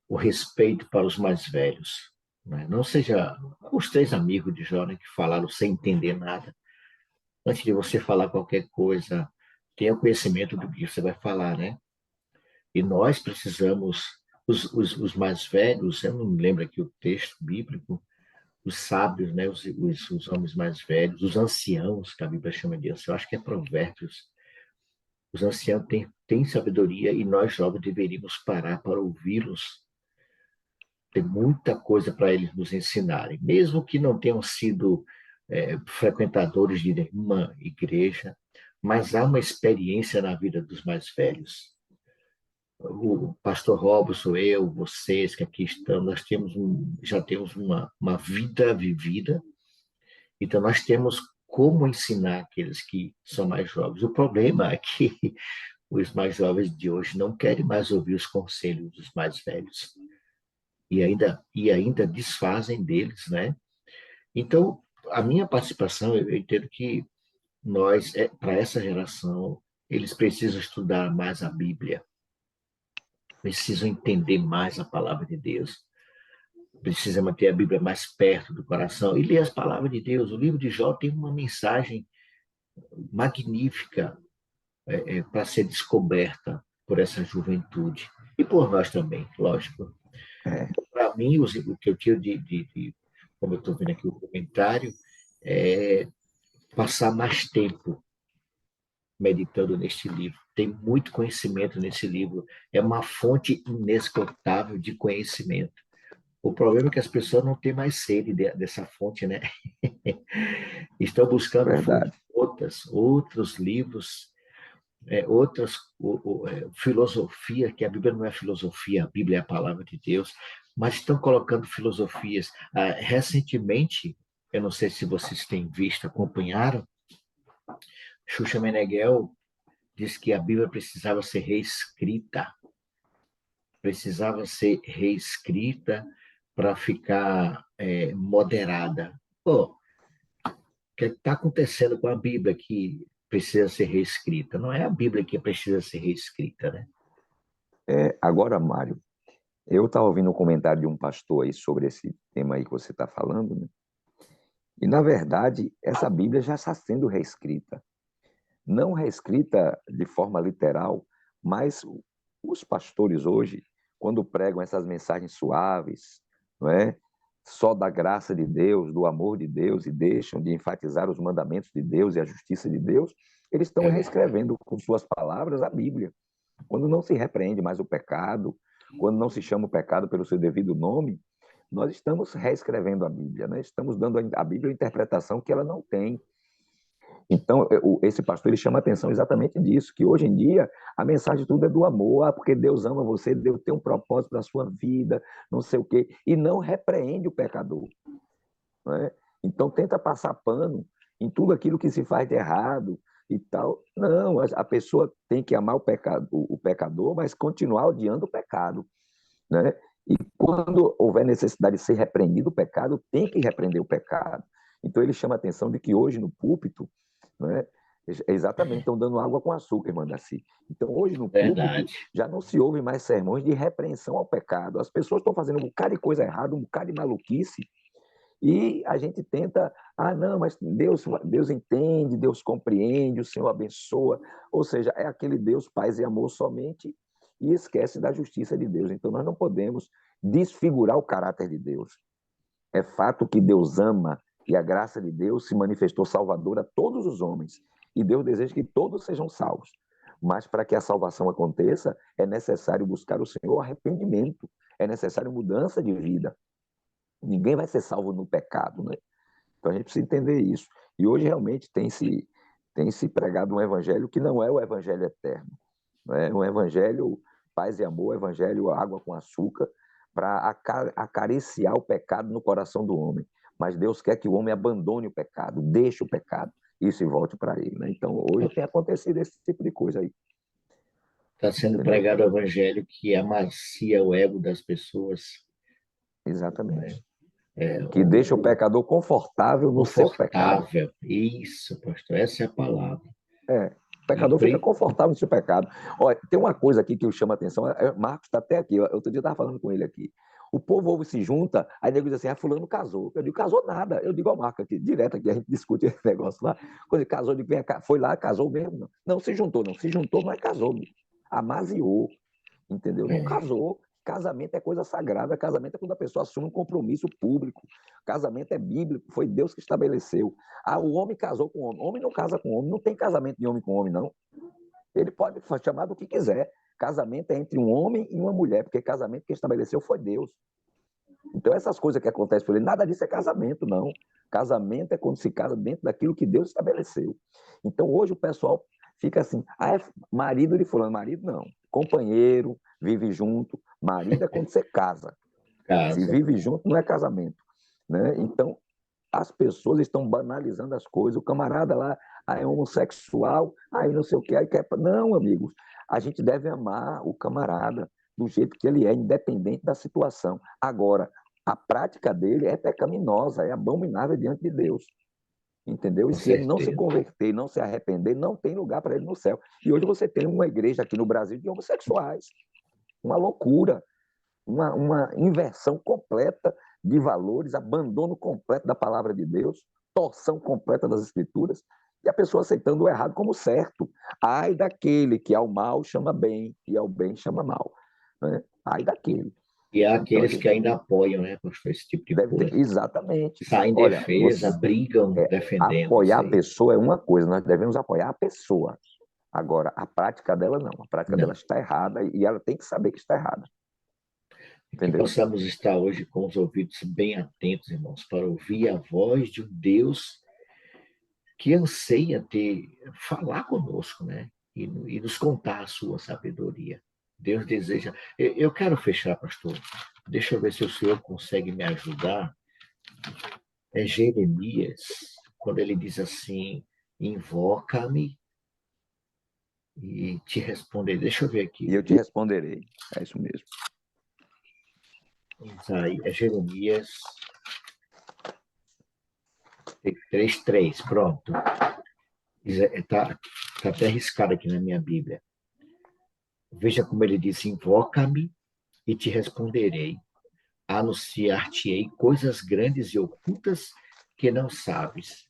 O respeito para os mais velhos. Né? Não seja os 3 amigos de Jó, né, que falaram sem entender nada. Antes de você falar qualquer coisa, tenha conhecimento do que você vai falar, né? E nós precisamos, os mais velhos, eu não me lembro aqui o texto bíblico, os sábios, né? Os homens mais velhos, os anciãos, que a Bíblia chama de anciãos, eu acho que é Provérbios. Os anciãos têm sabedoria e nós jovens deveríamos parar para ouvi-los. Tem muita coisa para eles nos ensinarem, mesmo que não tenham sido frequentadores de nenhuma igreja, mas há uma experiência na vida dos mais velhos. O pastor Robson, eu, vocês que aqui estamos, nós já temos uma vida vivida, então nós temos como ensinar aqueles que são mais jovens. O problema é que os mais jovens de hoje não querem mais ouvir os conselhos dos mais velhos e ainda desfazem deles, né? Então, a minha participação, eu entendo que nós, para essa geração, eles precisam estudar mais a Bíblia, precisam entender mais a palavra de Deus, precisam manter a Bíblia mais perto do coração e ler as palavras de Deus. O livro de Jó tem uma mensagem magnífica para ser descoberta por essa juventude e por nós também, lógico. Para mim, o que eu tiro como eu estou vendo aqui o comentário, é passar mais tempo meditando neste livro. Tem muito conhecimento nesse livro. É uma fonte inesgotável de conhecimento. O problema é que as pessoas não têm mais sede dessa fonte, né? Estão buscando outros livros, outras filosofia, que a Bíblia não é filosofia, a Bíblia é a palavra de Deus, mas estão colocando filosofias. Recentemente, eu não sei se vocês têm visto, acompanharam, Xuxa Meneghel disse que a Bíblia precisava ser reescrita. precisava ser reescrita para ficar moderada. Pô, o que está acontecendo com a Bíblia que precisa ser reescrita? Não é a Bíblia que precisa ser reescrita, né? Agora, Mário, eu estava ouvindo um comentário de um pastor aí sobre esse tema aí que você está falando, né? E, na verdade, essa Bíblia já está sendo reescrita. Não reescrita de forma literal, mas os pastores hoje, quando pregam essas mensagens suaves, não é? Só da graça de Deus, do amor de Deus, e deixam de enfatizar os mandamentos de Deus e a justiça de Deus, eles estão reescrevendo com suas palavras a Bíblia. Quando não se repreende mais o pecado, quando não se chama o pecado pelo seu devido nome, nós estamos reescrevendo a Bíblia, né? Estamos dando à Bíblia uma interpretação que ela não tem. Então, esse pastor ele chama a atenção exatamente disso, que hoje em dia a mensagem de tudo é do amor, porque Deus ama você, Deus tem um propósito para a sua vida, não sei o quê, e não repreende o pecador. Não é? Então, tenta passar pano em tudo aquilo que se faz de errado e tal. Não, a pessoa tem que amar o pecador, mas continuar odiando o pecado. Né? E quando houver necessidade de ser repreendido o pecado, tem que repreender o pecado. Então, ele chama a atenção de que hoje no púlpito, né, exatamente, estão dando água com açúcar, irmã Daci. Então, hoje no púlpito, Verdade. já não se ouve mais sermões de repreensão ao pecado. As pessoas estão fazendo um bocado de coisa errada, um bocado de maluquice, e a gente tenta, não, mas Deus entende, Deus compreende, o Senhor abençoa. Ou seja, é aquele Deus, paz e amor somente, e esquece da justiça de Deus. Então, nós não podemos desfigurar o caráter de Deus. É fato que Deus ama e a graça de Deus se manifestou salvadora a todos os homens. E Deus deseja que todos sejam salvos. Mas para que a salvação aconteça, é necessário buscar o Senhor arrependimento. É necessário mudança de vida. Ninguém vai ser salvo no pecado, né? Então a gente precisa entender isso. E hoje realmente tem se pregado um evangelho que não é o evangelho eterno. É um evangelho paz e amor, evangelho água com açúcar, para acariciar o pecado no coração do homem. Mas Deus quer que o homem abandone o pecado, deixe o pecado e se volte para ele. Né? Então, hoje tem acontecido esse tipo de coisa aí. Está sendo Entendeu? pregado o evangelho que amacia o ego das pessoas. Exatamente. É, Que deixa o pecador confortável no seu pecado. confortável. Isso, pastor, essa é a palavra. O pecador fica confortável no seu pecado. Olha, tem uma coisa aqui que eu chamo a atenção. Marcos está até aqui. Outro dia eu estava falando com ele aqui. O povo ouve se junta, aí nego diz assim, fulano casou. Eu digo, casou nada. Eu digo ao Marcos aqui, direto aqui, a gente discute esse negócio lá. Quando ele casou, eu digo, foi lá, casou mesmo. Não, não se juntou, não. Se juntou, mas casou. Amaziou, entendeu? Não casou. Casamento é coisa sagrada. Casamento é quando a pessoa assume um compromisso público. Casamento é bíblico, foi Deus que estabeleceu. O homem casou com o homem. Homem não casa com homem. Não tem casamento de homem com homem, não. Ele pode chamar do que quiser. Casamento é entre um homem e uma mulher, porque casamento que estabeleceu foi Deus. Então, essas coisas que acontecem por ele, nada disso é casamento, não. Casamento é quando se casa dentro daquilo que Deus estabeleceu. Então, hoje o pessoal fica assim, é marido de fulano. Marido não. Companheiro, vive junto. Marido é quando você casa. Se vive junto, não é casamento. Né? Então, as pessoas estão banalizando as coisas. O camarada lá é homossexual, aí não sei o que, aí quer... Não, amigos. A gente deve amar o camarada do jeito que ele é, independente da situação. Agora, a prática dele é pecaminosa, é abominável diante de Deus. Entendeu? E se ele não se converter, não se arrepender, não tem lugar para ele no céu. E hoje você tem uma igreja aqui no Brasil de homossexuais. Uma loucura. Uma inversão completa de valores, abandono completo da palavra de Deus, torção completa das Escrituras, e a pessoa aceitando o errado como certo. Ai daquele que ao mal chama bem e ao bem chama mal. Né? Ai daquele. E há aqueles que ainda apoiam, né, pastor, esse tipo de coisa. Exatamente. Saem em defesa, brigam, defendendo. Apoiar a pessoa é uma coisa, nós devemos apoiar a pessoa. Agora, a prática dela não. A prática dela está errada e ela tem que saber que está errada. Entendeu? Que possamos estar hoje com os ouvidos bem atentos, irmãos, para ouvir a voz de um Deus que anseia falar conosco, né? E nos contar a sua sabedoria. Deus deseja... Eu quero fechar, pastor. Deixa eu ver se o senhor consegue me ajudar. É Jeremias, quando ele diz assim, invoca-me e te responderei. Deixa eu ver aqui. E eu te responderei. É isso mesmo. Jeremias 3:3, pronto. Está até arriscado aqui na minha Bíblia. Veja como ele diz: invoca-me e te responderei. Anunciar-te-ei coisas grandes e ocultas que não sabes.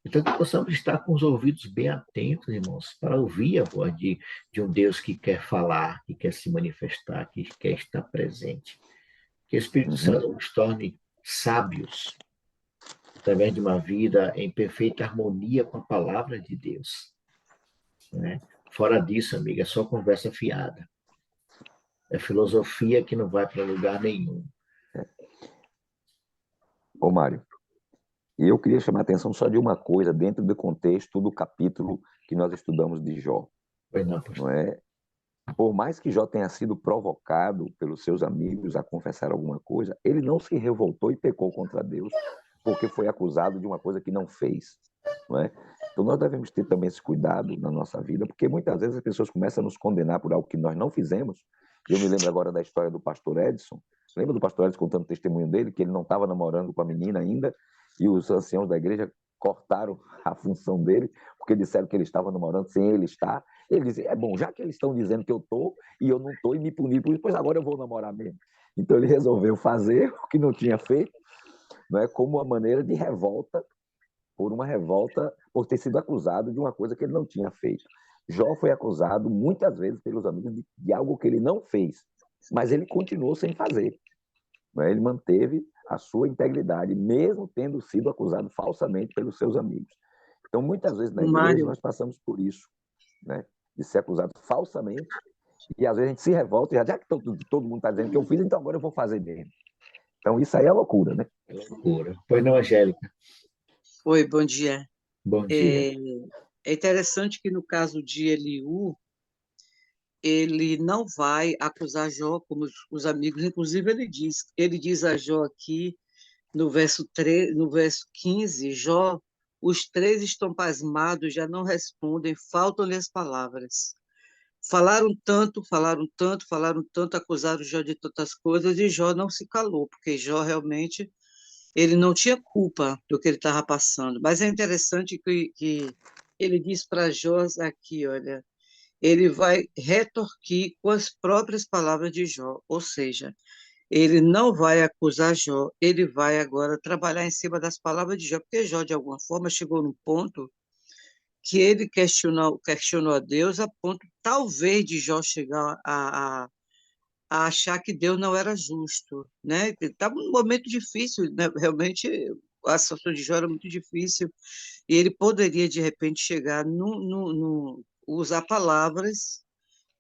Então, que possamos estar com os ouvidos bem atentos, irmãos, para ouvir a voz de um Deus que quer falar, que quer se manifestar, que quer estar presente. Que o Espírito Santo nos torne sábios, através de uma vida em perfeita harmonia com a palavra de Deus. Né? Fora disso, amiga, é só conversa fiada. É filosofia que não vai para lugar nenhum. Ô, Mário, e eu queria chamar a atenção só de uma coisa dentro do contexto do capítulo que nós estudamos de Jó, Pois não, pastor. não é? Por mais que Jó tenha sido provocado pelos seus amigos a confessar alguma coisa, ele não se revoltou e pecou contra Deus porque foi acusado de uma coisa que não fez, não é? Então nós devemos ter também esse cuidado na nossa vida, porque muitas vezes as pessoas começam a nos condenar por algo que nós não fizemos. Eu me lembro agora da história do pastor Edson. Lembra do pastor Edson contando o testemunho dele, que ele não estava namorando com a menina ainda, e os anciãos da igreja cortaram a função dele, porque disseram que ele estava namorando sem ele estar. Ele disse: é bom, já que eles estão dizendo que eu estou, e eu não estou, e me punir por isso, pois agora eu vou namorar mesmo. Então ele resolveu fazer o que não tinha feito, não é, como uma maneira de revolta, por ter sido acusado de uma coisa que ele não tinha feito. Jó foi acusado muitas vezes pelos amigos de algo que ele não fez, mas ele continuou sem fazer. Não é? Ele manteve a sua integridade, mesmo tendo sido acusado falsamente pelos seus amigos. Então, muitas vezes na igreja Mário, nós passamos por isso, né? De ser acusado falsamente, e às vezes a gente se revolta, e já que todo mundo está dizendo que eu fiz, então agora eu vou fazer mesmo. Então, isso aí é loucura, né? É loucura. Pois não, Angélica. oi, bom dia. Bom dia. É interessante que no caso de Eliú, ele não vai acusar Jó como os amigos, inclusive ele diz a Jó aqui no verso 3, no verso 15, Jó, os três estão pasmados, já não respondem, faltam-lhe as palavras. Falaram tanto, falaram tanto, acusaram Jó de tantas coisas e Jó não se calou, porque Jó realmente ele não tinha culpa do que ele estava passando. Mas é interessante que ele diz para Jó aqui, olha, ele vai retorquir com as próprias palavras de Jó, ou seja, ele não vai acusar Jó, ele vai agora trabalhar em cima das palavras de Jó, porque Jó, de alguma forma, chegou num ponto que ele questionou a Deus, a ponto, talvez, de Jó chegar a achar que Deus não era justo, né? Ele estava num momento difícil, né? Realmente, a situação de Jó era muito difícil, e ele poderia, de repente, chegar usar palavras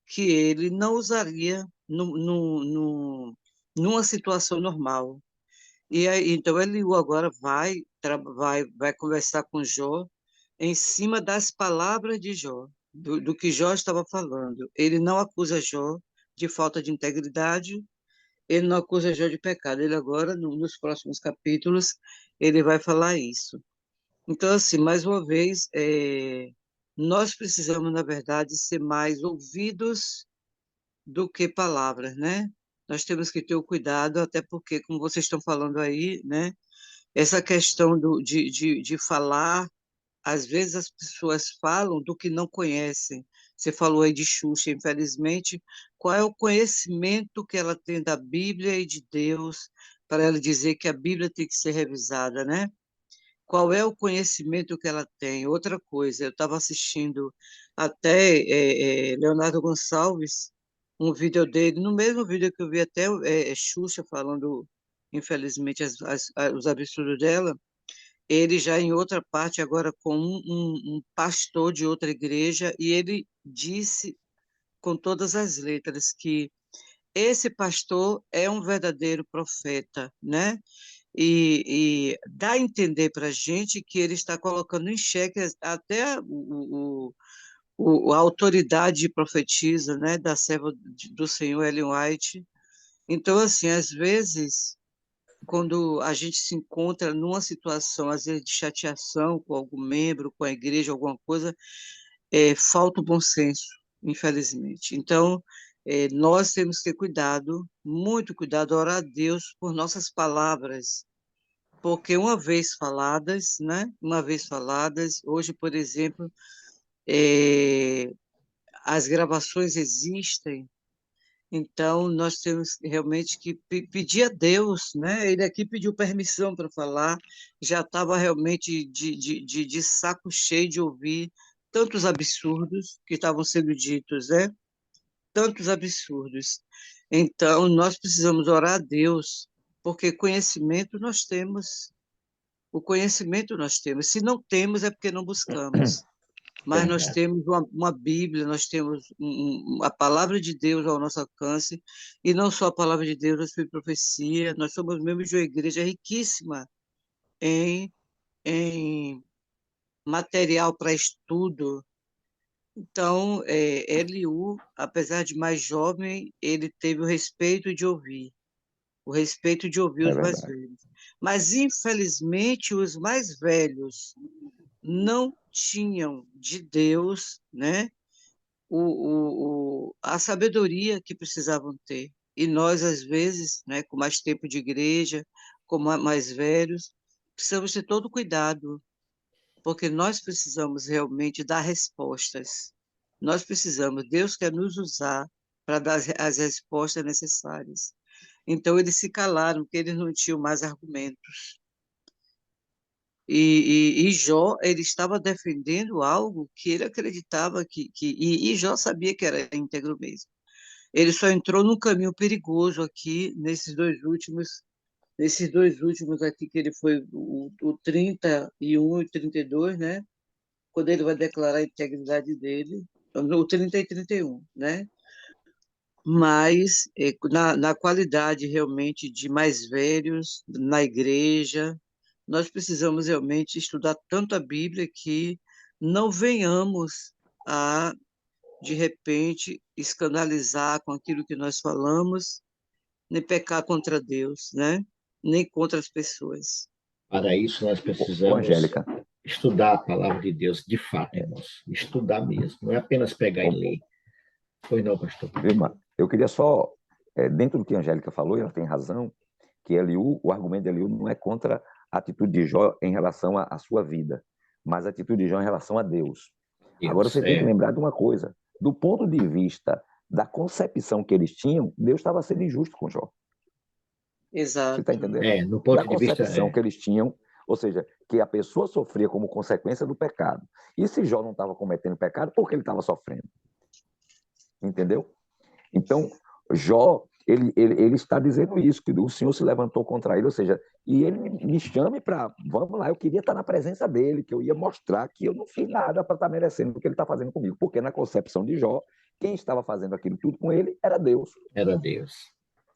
que ele não usaria numa situação normal. E aí, então Eliú agora vai conversar com Jó em cima das palavras de Jó, do que Jó estava falando. Ele não acusa Jó de falta de integridade, ele não acusa Jó de pecado. Ele agora, nos próximos capítulos, ele vai falar isso. Então, assim, mais uma vez, nós precisamos, na verdade, ser mais ouvidos do que palavras, né? Nós temos que ter o cuidado, até porque, como vocês estão falando aí, né? Essa questão de falar, às vezes as pessoas falam do que não conhecem. Você falou aí de Xuxa, infelizmente, qual é o conhecimento que ela tem da Bíblia e de Deus para ela dizer que a Bíblia tem que ser revisada, né? Qual é o conhecimento que ela tem? Outra coisa, eu estava assistindo até Leonardo Gonçalves, um vídeo dele, no mesmo vídeo que eu vi até Xuxa falando, infelizmente, os absurdos dela, ele já em outra parte, agora com um pastor de outra igreja, e ele disse com todas as letras que esse pastor é um verdadeiro profeta, né? E dá a entender para a gente que ele está colocando em xeque até a autoridade de profetisa, né, da serva do Senhor Ellen White. Então, assim, às vezes, quando a gente se encontra numa situação, às vezes, de chateação com algum membro, com a igreja, alguma coisa, falta o bom senso, infelizmente. Então, nós temos que ter cuidado, muito cuidado, orar a Deus por nossas palavras, porque uma vez faladas, né? Uma vez faladas, hoje, por exemplo, eh, as gravações existem, então nós temos realmente que pedir a Deus, né? Ele aqui pediu permissão para falar, já estava realmente de saco cheio de ouvir tantos absurdos que estavam sendo ditos, né? Tantos absurdos. Então, nós precisamos orar a Deus, porque conhecimento nós temos. O conhecimento nós temos. Se não temos, é porque não buscamos. Mas nós Verdade. temos uma Bíblia, nós temos a palavra de Deus ao nosso alcance, e não só a palavra de Deus, nós temos profecia, nós somos membros de uma igreja riquíssima em, em material para estudo. Então, Eliú, apesar de mais jovem, ele teve o respeito de ouvir É os mais verdade. velhos. Mas, infelizmente, os mais velhos não tinham de Deus, né, a sabedoria que precisavam ter. E nós, às vezes, né, com mais tempo de igreja, como mais velhos, precisamos ter todo cuidado, porque nós precisamos realmente dar respostas. Nós precisamos, Deus quer nos usar para dar as respostas necessárias. Então, eles se calaram, porque eles não tinham mais argumentos. E Jó, ele estava defendendo algo que ele acreditava e Jó sabia que era íntegro mesmo. Ele só entrou num caminho perigoso aqui, nesses dois últimos aqui, que ele foi o 31 e 32, né? Quando ele vai declarar a integridade dele, o 30 e 31, né? Mas na qualidade realmente de mais velhos na igreja, nós precisamos realmente estudar tanto a Bíblia que não venhamos a, de repente, escandalizar com aquilo que nós falamos, nem pecar contra Deus, né? Nem contra as pessoas. Para isso, nós Ô, precisamos Angélica, estudar a palavra de Deus de fato, irmãos. Estudar mesmo. Não é apenas pegar e ô, ler. Pois não, pastor. Vilma, eu queria só, dentro do que a Angélica falou, e ela tem razão, que Eliú, o argumento de Eliú não é contra a atitude de Jó em relação à sua vida, mas a atitude de Jó em relação a Deus. Agora Deus, você tem que lembrar de uma coisa: do ponto de vista da concepção que eles tinham, Deus estava sendo injusto com Jó. Você está Exato. entendendo? no Da ponto de vista, concepção que eles tinham, ou seja, que a pessoa sofria como consequência do pecado. E se Jó não estava cometendo pecado, por que ele estava sofrendo? Entendeu? Então, Jó, ele está dizendo isso, que o Senhor se levantou contra ele, ou seja, e ele me chame para, vamos lá, eu queria estar na presença dele, que eu ia mostrar que eu não fiz nada para estar merecendo o que ele está fazendo comigo, porque na concepção de Jó, quem estava fazendo aquilo tudo com ele era Deus. era Deus.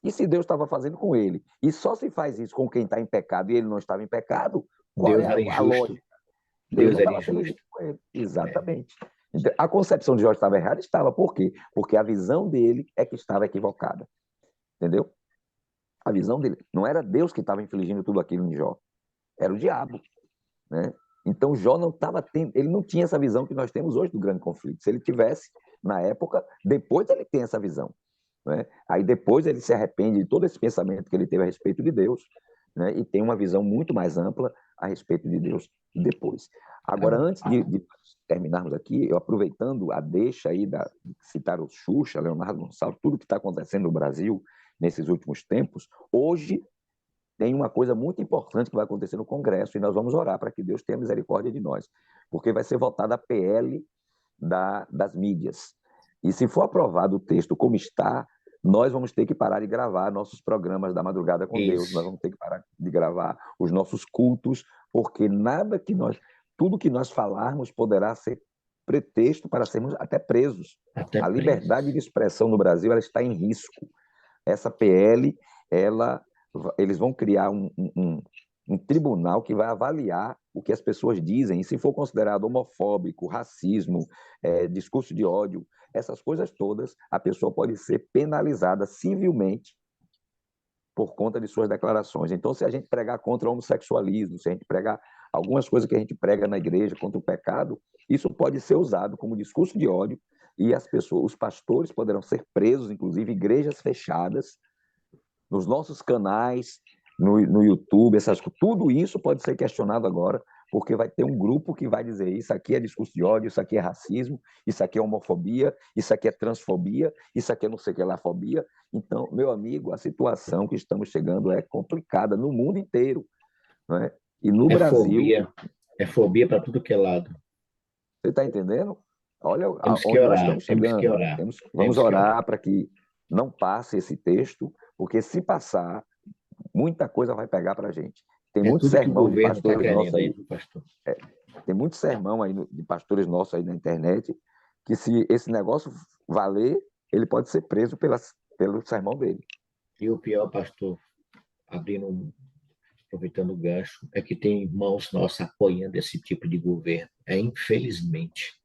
E se Deus estava fazendo com ele, e só se faz isso com quem está em pecado e ele não estava em pecado, qual Deus é era a injusto. lógica? Deus não era estava feliz injusto. com ele. Exatamente. Então, a concepção de Jó estava errada? Estava. Por quê? Porque a visão dele é que estava equivocada. Entendeu? A visão dele. Não era Deus que estava infligindo tudo aquilo em Jó. Era o diabo. Né? Então, Jó não estava tendo, ele não tinha essa visão que nós temos hoje do grande conflito. Se ele tivesse, na época, depois ele tem essa visão. Né? Aí depois ele se arrepende de todo esse pensamento que ele teve a respeito de Deus, né? E tem uma visão muito mais ampla a respeito de Deus depois. Agora, antes de terminarmos aqui, eu aproveitando a deixa aí de citar o Xuxa, Leonardo Gonçalves, tudo que está acontecendo no Brasil nesses últimos tempos, hoje tem uma coisa muito importante que vai acontecer no Congresso e nós vamos orar para que Deus tenha misericórdia de nós, porque vai ser votada a PL das mídias. E se for aprovado o texto como está, nós vamos ter que parar de gravar nossos programas da Madrugada com Deus, nós vamos ter que parar de gravar os nossos cultos, porque tudo que nós falarmos poderá ser pretexto para sermos até presos. Até a liberdade de expressão no Brasil ela está em risco. Essa PL, eles vão criar um tribunal que vai avaliar o que as pessoas dizem, e se for considerado homofóbico, racismo, discurso de ódio, essas coisas todas, a pessoa pode ser penalizada civilmente por conta de suas declarações. Então, se a gente pregar contra o homossexualismo, se a gente pregar algumas coisas que a gente prega na igreja contra o pecado, isso pode ser usado como discurso de ódio e as pessoas, os pastores poderão ser presos, inclusive igrejas fechadas, nos nossos canais, no YouTube, tudo isso pode ser questionado agora, porque vai ter um grupo que vai dizer isso aqui é discurso de ódio, isso aqui é racismo, isso aqui é homofobia, isso aqui é transfobia, isso aqui é não sei o que lá, fobia. Então, meu amigo, a situação que estamos chegando é complicada no mundo inteiro, não é? E no Brasil, É fobia para tudo que é lado. você está entendendo? Olha Temos que onde nós orar, estamos temos que chegando. orar. Vamos Temos que orar para que não passe esse texto, porque se passar, muita coisa vai pegar para a gente. Tem É muito tudo que o sermão de governo está pastores nossos querendo aí, aí. viu, pastor? Tem muito sermão aí de pastores nossos aí na internet, que se esse negócio valer, ele pode ser preso pelo sermão dele. E o pior, pastor, aproveitando o gancho, é que tem irmãos nossos apoiando esse tipo de governo. Infelizmente.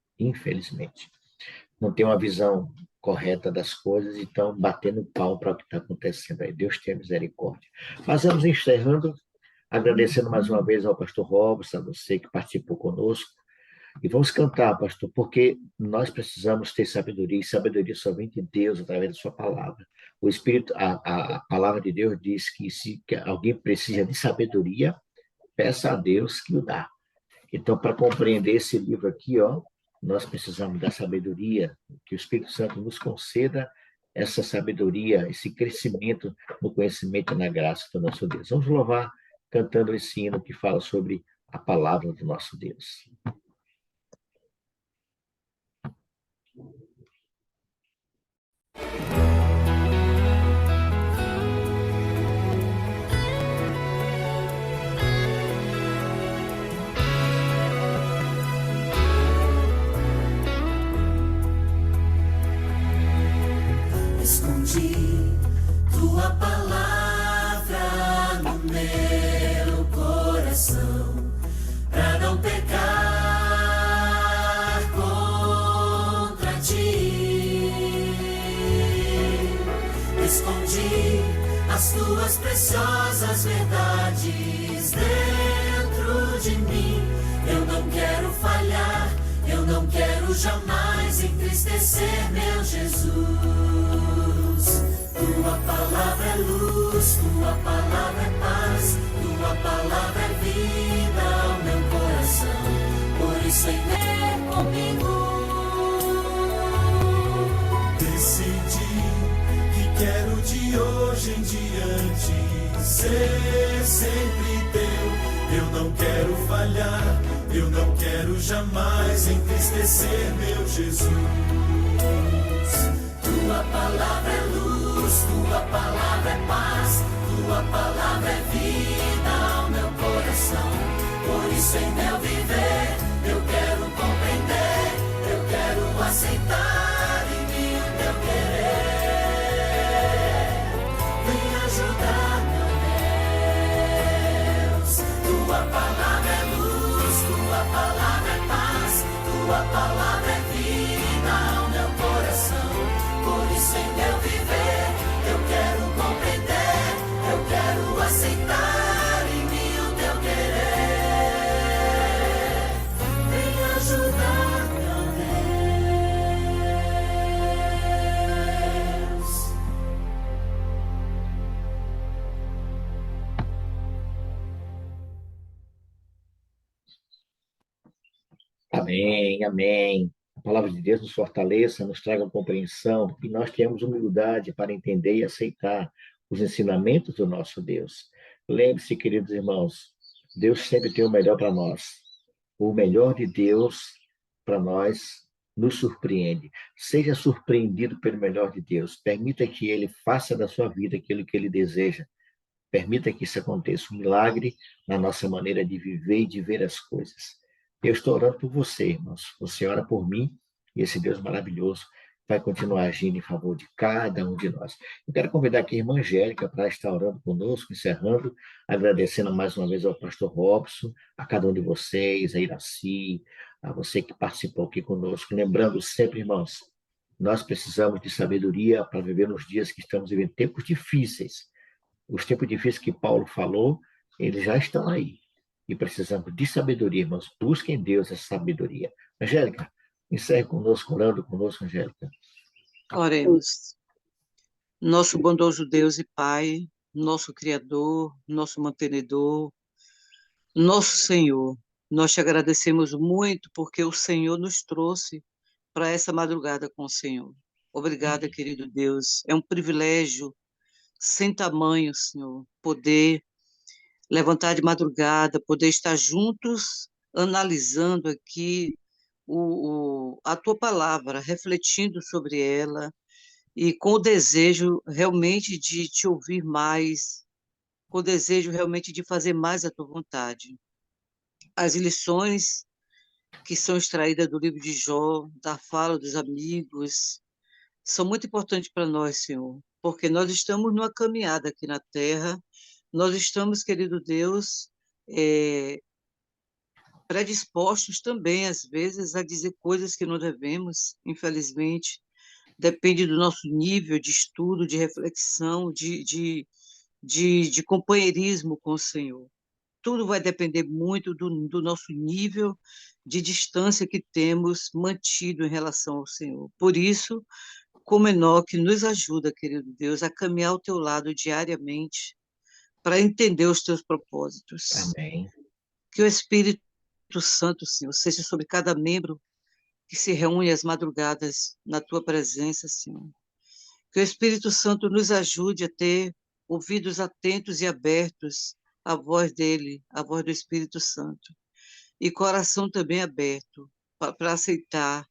Não tem uma visão correta das coisas e estão batendo pau para o que está acontecendo aí. Deus tenha misericórdia. Mas vamos encerrando, agradecendo mais uma vez ao pastor Robson, a você que participou conosco. E vamos cantar, pastor, porque nós precisamos ter sabedoria, e sabedoria só vem de Deus através da sua palavra. O Espírito, a palavra de Deus diz que se alguém precisa de sabedoria, peça a Deus que o dá. Então, para compreender esse livro aqui, nós precisamos da sabedoria, que o Espírito Santo nos conceda essa sabedoria, esse crescimento no conhecimento e na graça do nosso Deus. Vamos louvar cantando esse hino que fala sobre a palavra do nosso Deus. Escondi tua palavra no meu coração, pra não pecar contra ti. Escondi as tuas preciosas verdades dentro de mim. Eu não quero falhar, eu não quero jamais entristecer meu Jesus. Tua palavra é luz, tua palavra é paz, tua palavra é vida ao meu coração. Por isso vem comigo. Decidi que quero de hoje em diante ser sempre teu. Eu não quero falhar, eu não quero jamais entristecer meu Jesus. Tua palavra é luz, tua palavra é paz, tua palavra é vida ao meu coração. Por isso em meu viver eu quero compreender, eu quero aceitar em mim o teu querer. Vem ajudar, meu Deus. Tua palavra é luz, tua palavra é paz, tua palavra é vida ao meu coração. Por isso em meu viver eu quero compreender, eu quero aceitar em mim o teu querer. Vem ajudar, meu Deus. Amém, amém. A palavra de Deus nos fortaleça, nos traga compreensão e nós tenhamos humildade para entender e aceitar os ensinamentos do nosso Deus. Lembre-se, queridos irmãos, Deus sempre tem o melhor para nós. O melhor de Deus para nós nos surpreende. Seja surpreendido pelo melhor de Deus. Permita que Ele faça da sua vida aquilo que Ele deseja. Permita que isso aconteça, um milagre na nossa maneira de viver e de ver as coisas. Eu estou orando por você, irmãos. Você ora por mim e esse Deus maravilhoso vai continuar agindo em favor de cada um de nós. Eu quero convidar aqui a irmã Angélica para estar orando conosco, encerrando, agradecendo mais uma vez ao pastor Robson, a cada um de vocês, a Iraci, a você que participou aqui conosco. Lembrando sempre, irmãos, nós precisamos de sabedoria para viver nos dias que estamos vivendo tempos difíceis. Os tempos difíceis que Paulo falou, eles já estão aí. E precisamos de sabedoria, irmãos. Busquem em Deus essa sabedoria. Angélica, Encerre conosco, orando conosco, Angélica. Oremos. Nosso bondoso Deus e Pai, nosso Criador, nosso mantenedor, nosso Senhor, nós te agradecemos muito porque o Senhor nos trouxe para essa madrugada com o Senhor. Obrigada, querido Deus. É um privilégio sem tamanho, Senhor, poder levantar de madrugada, poder estar juntos analisando aqui a tua palavra, refletindo sobre ela e com o desejo realmente de te ouvir mais, com o desejo realmente de fazer mais a tua vontade. As lições que são extraídas do livro de Jó, da fala dos amigos, são muito importantes para nós, Senhor, porque nós estamos numa caminhada aqui na Terra, nós estamos, querido Deus, predispostos também, às vezes, a dizer coisas que não devemos, infelizmente. Depende do nosso nível de estudo, de reflexão, de companheirismo com o Senhor. Tudo vai depender muito do nosso nível de distância que temos mantido em relação ao Senhor. Por isso, como Enoque nos ajuda, querido Deus, a caminhar ao teu lado diariamente para entender os teus propósitos. Amém. Que o Espírito Santo, Senhor, seja sobre cada membro que se reúne às madrugadas na tua presença, Senhor. Que o Espírito Santo nos ajude a ter ouvidos atentos e abertos à voz dele, à voz do Espírito Santo. E coração também aberto para aceitar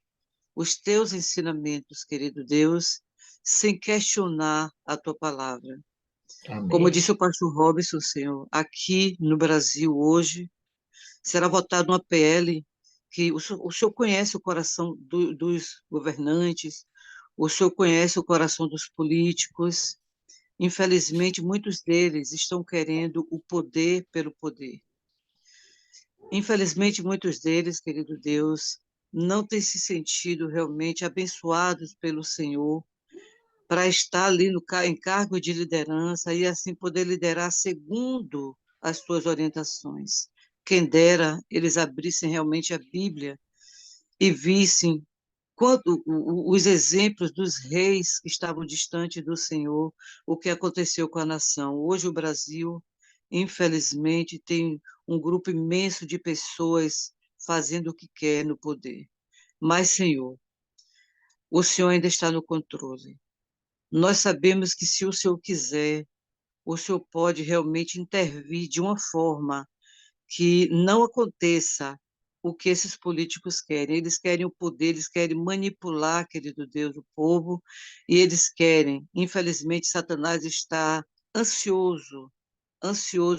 os teus ensinamentos, querido Deus, sem questionar a tua palavra. Amém. Como disse o pastor Robson, Senhor, aqui no Brasil hoje será votada uma PL que o Senhor conhece o coração dos governantes, o Senhor conhece o coração dos políticos. Infelizmente, muitos deles estão querendo o poder pelo poder. Infelizmente, muitos deles, querido Deus, não têm se sentido realmente abençoados pelo Senhor para estar ali em cargo de liderança e assim poder liderar segundo as suas orientações. Quem dera eles abrissem realmente a Bíblia e vissem os exemplos dos reis que estavam distantes do Senhor, o que aconteceu com a nação. Hoje o Brasil, infelizmente, tem um grupo imenso de pessoas fazendo o que quer no poder. Mas, Senhor, o Senhor ainda está no controle. Nós sabemos que se o Senhor quiser, o Senhor pode realmente intervir de uma forma que não aconteça o que esses políticos querem. Eles querem o poder, eles querem manipular, querido Deus, o povo, e eles querem. Infelizmente, Satanás está ansioso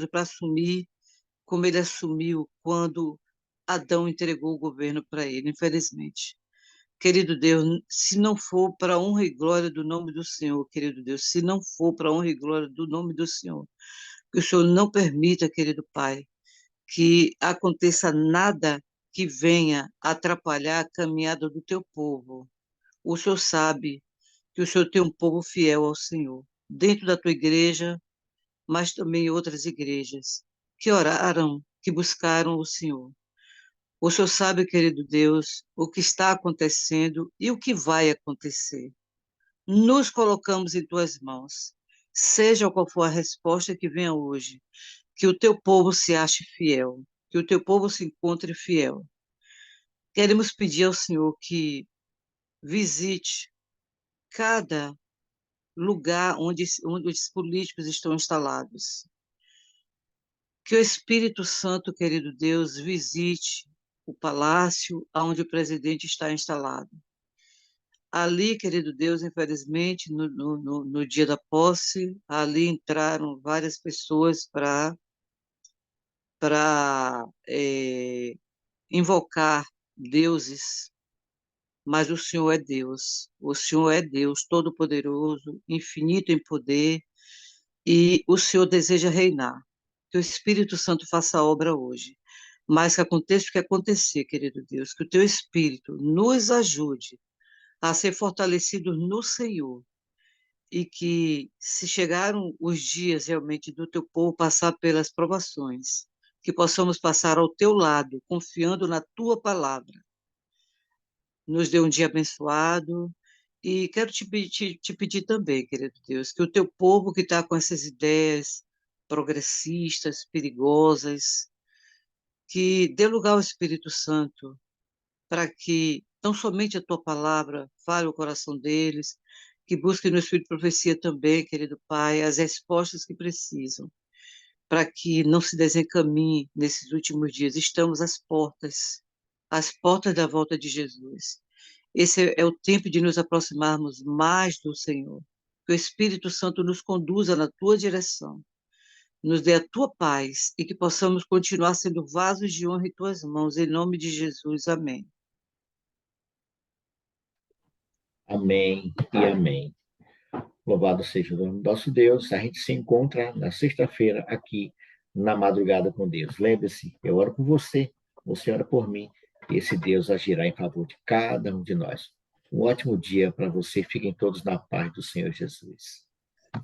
para assumir como ele assumiu quando Adão entregou o governo para ele, infelizmente. Querido Deus, se não for para a honra e glória do nome do Senhor, querido Deus, se não for para a honra e glória do nome do Senhor, que o Senhor não permita, querido Pai, que aconteça nada que venha atrapalhar a caminhada do teu povo. O Senhor sabe que o Senhor tem um povo fiel ao Senhor, dentro da tua igreja, mas também em outras igrejas, que oraram, que buscaram o Senhor. O Senhor sabe, querido Deus, o que está acontecendo e o que vai acontecer. Nos colocamos em tuas mãos. Seja qual for a resposta que venha hoje, que o teu povo se ache fiel, que o teu povo se encontre fiel. Queremos pedir ao Senhor que visite cada lugar onde os políticos estão instalados. Que o Espírito Santo, querido Deus, visite o palácio onde o presidente está instalado. Ali, querido Deus, infelizmente, no dia da posse, ali entraram várias pessoas para invocar deuses, mas o Senhor é Deus. O Senhor é Deus Todo-Poderoso, infinito em poder, e o Senhor deseja reinar. Que o Espírito Santo faça a obra hoje. Mas que aconteça o que acontecer, querido Deus, que o teu Espírito nos ajude a ser fortalecidos no Senhor, e que, se chegaram os dias realmente do teu povo passar pelas provações, que possamos passar ao teu lado, confiando na tua palavra, nos dê um dia abençoado. E quero te pedir também, querido Deus, que o teu povo que está com essas ideias progressistas, perigosas, que dê lugar ao Espírito Santo, para que não somente a tua palavra fale o coração deles, que busquem no Espírito de Profecia também, querido Pai, as respostas que precisam, para que não se desencaminhe nesses últimos dias. Estamos às portas da volta de Jesus. Esse é o tempo de nos aproximarmos mais do Senhor. Que o Espírito Santo nos conduza na tua direção, nos dê a tua paz e que possamos continuar sendo vasos de honra em tuas mãos, em nome de Jesus. Amém. Amém e amém. Louvado seja o nome do nosso Deus. A gente se encontra na sexta-feira aqui na Madrugada com Deus. Lembre-se, eu oro por você, você ora por mim, e esse Deus agirá em favor de cada um de nós. Um ótimo dia para você. Fiquem todos na paz do Senhor Jesus.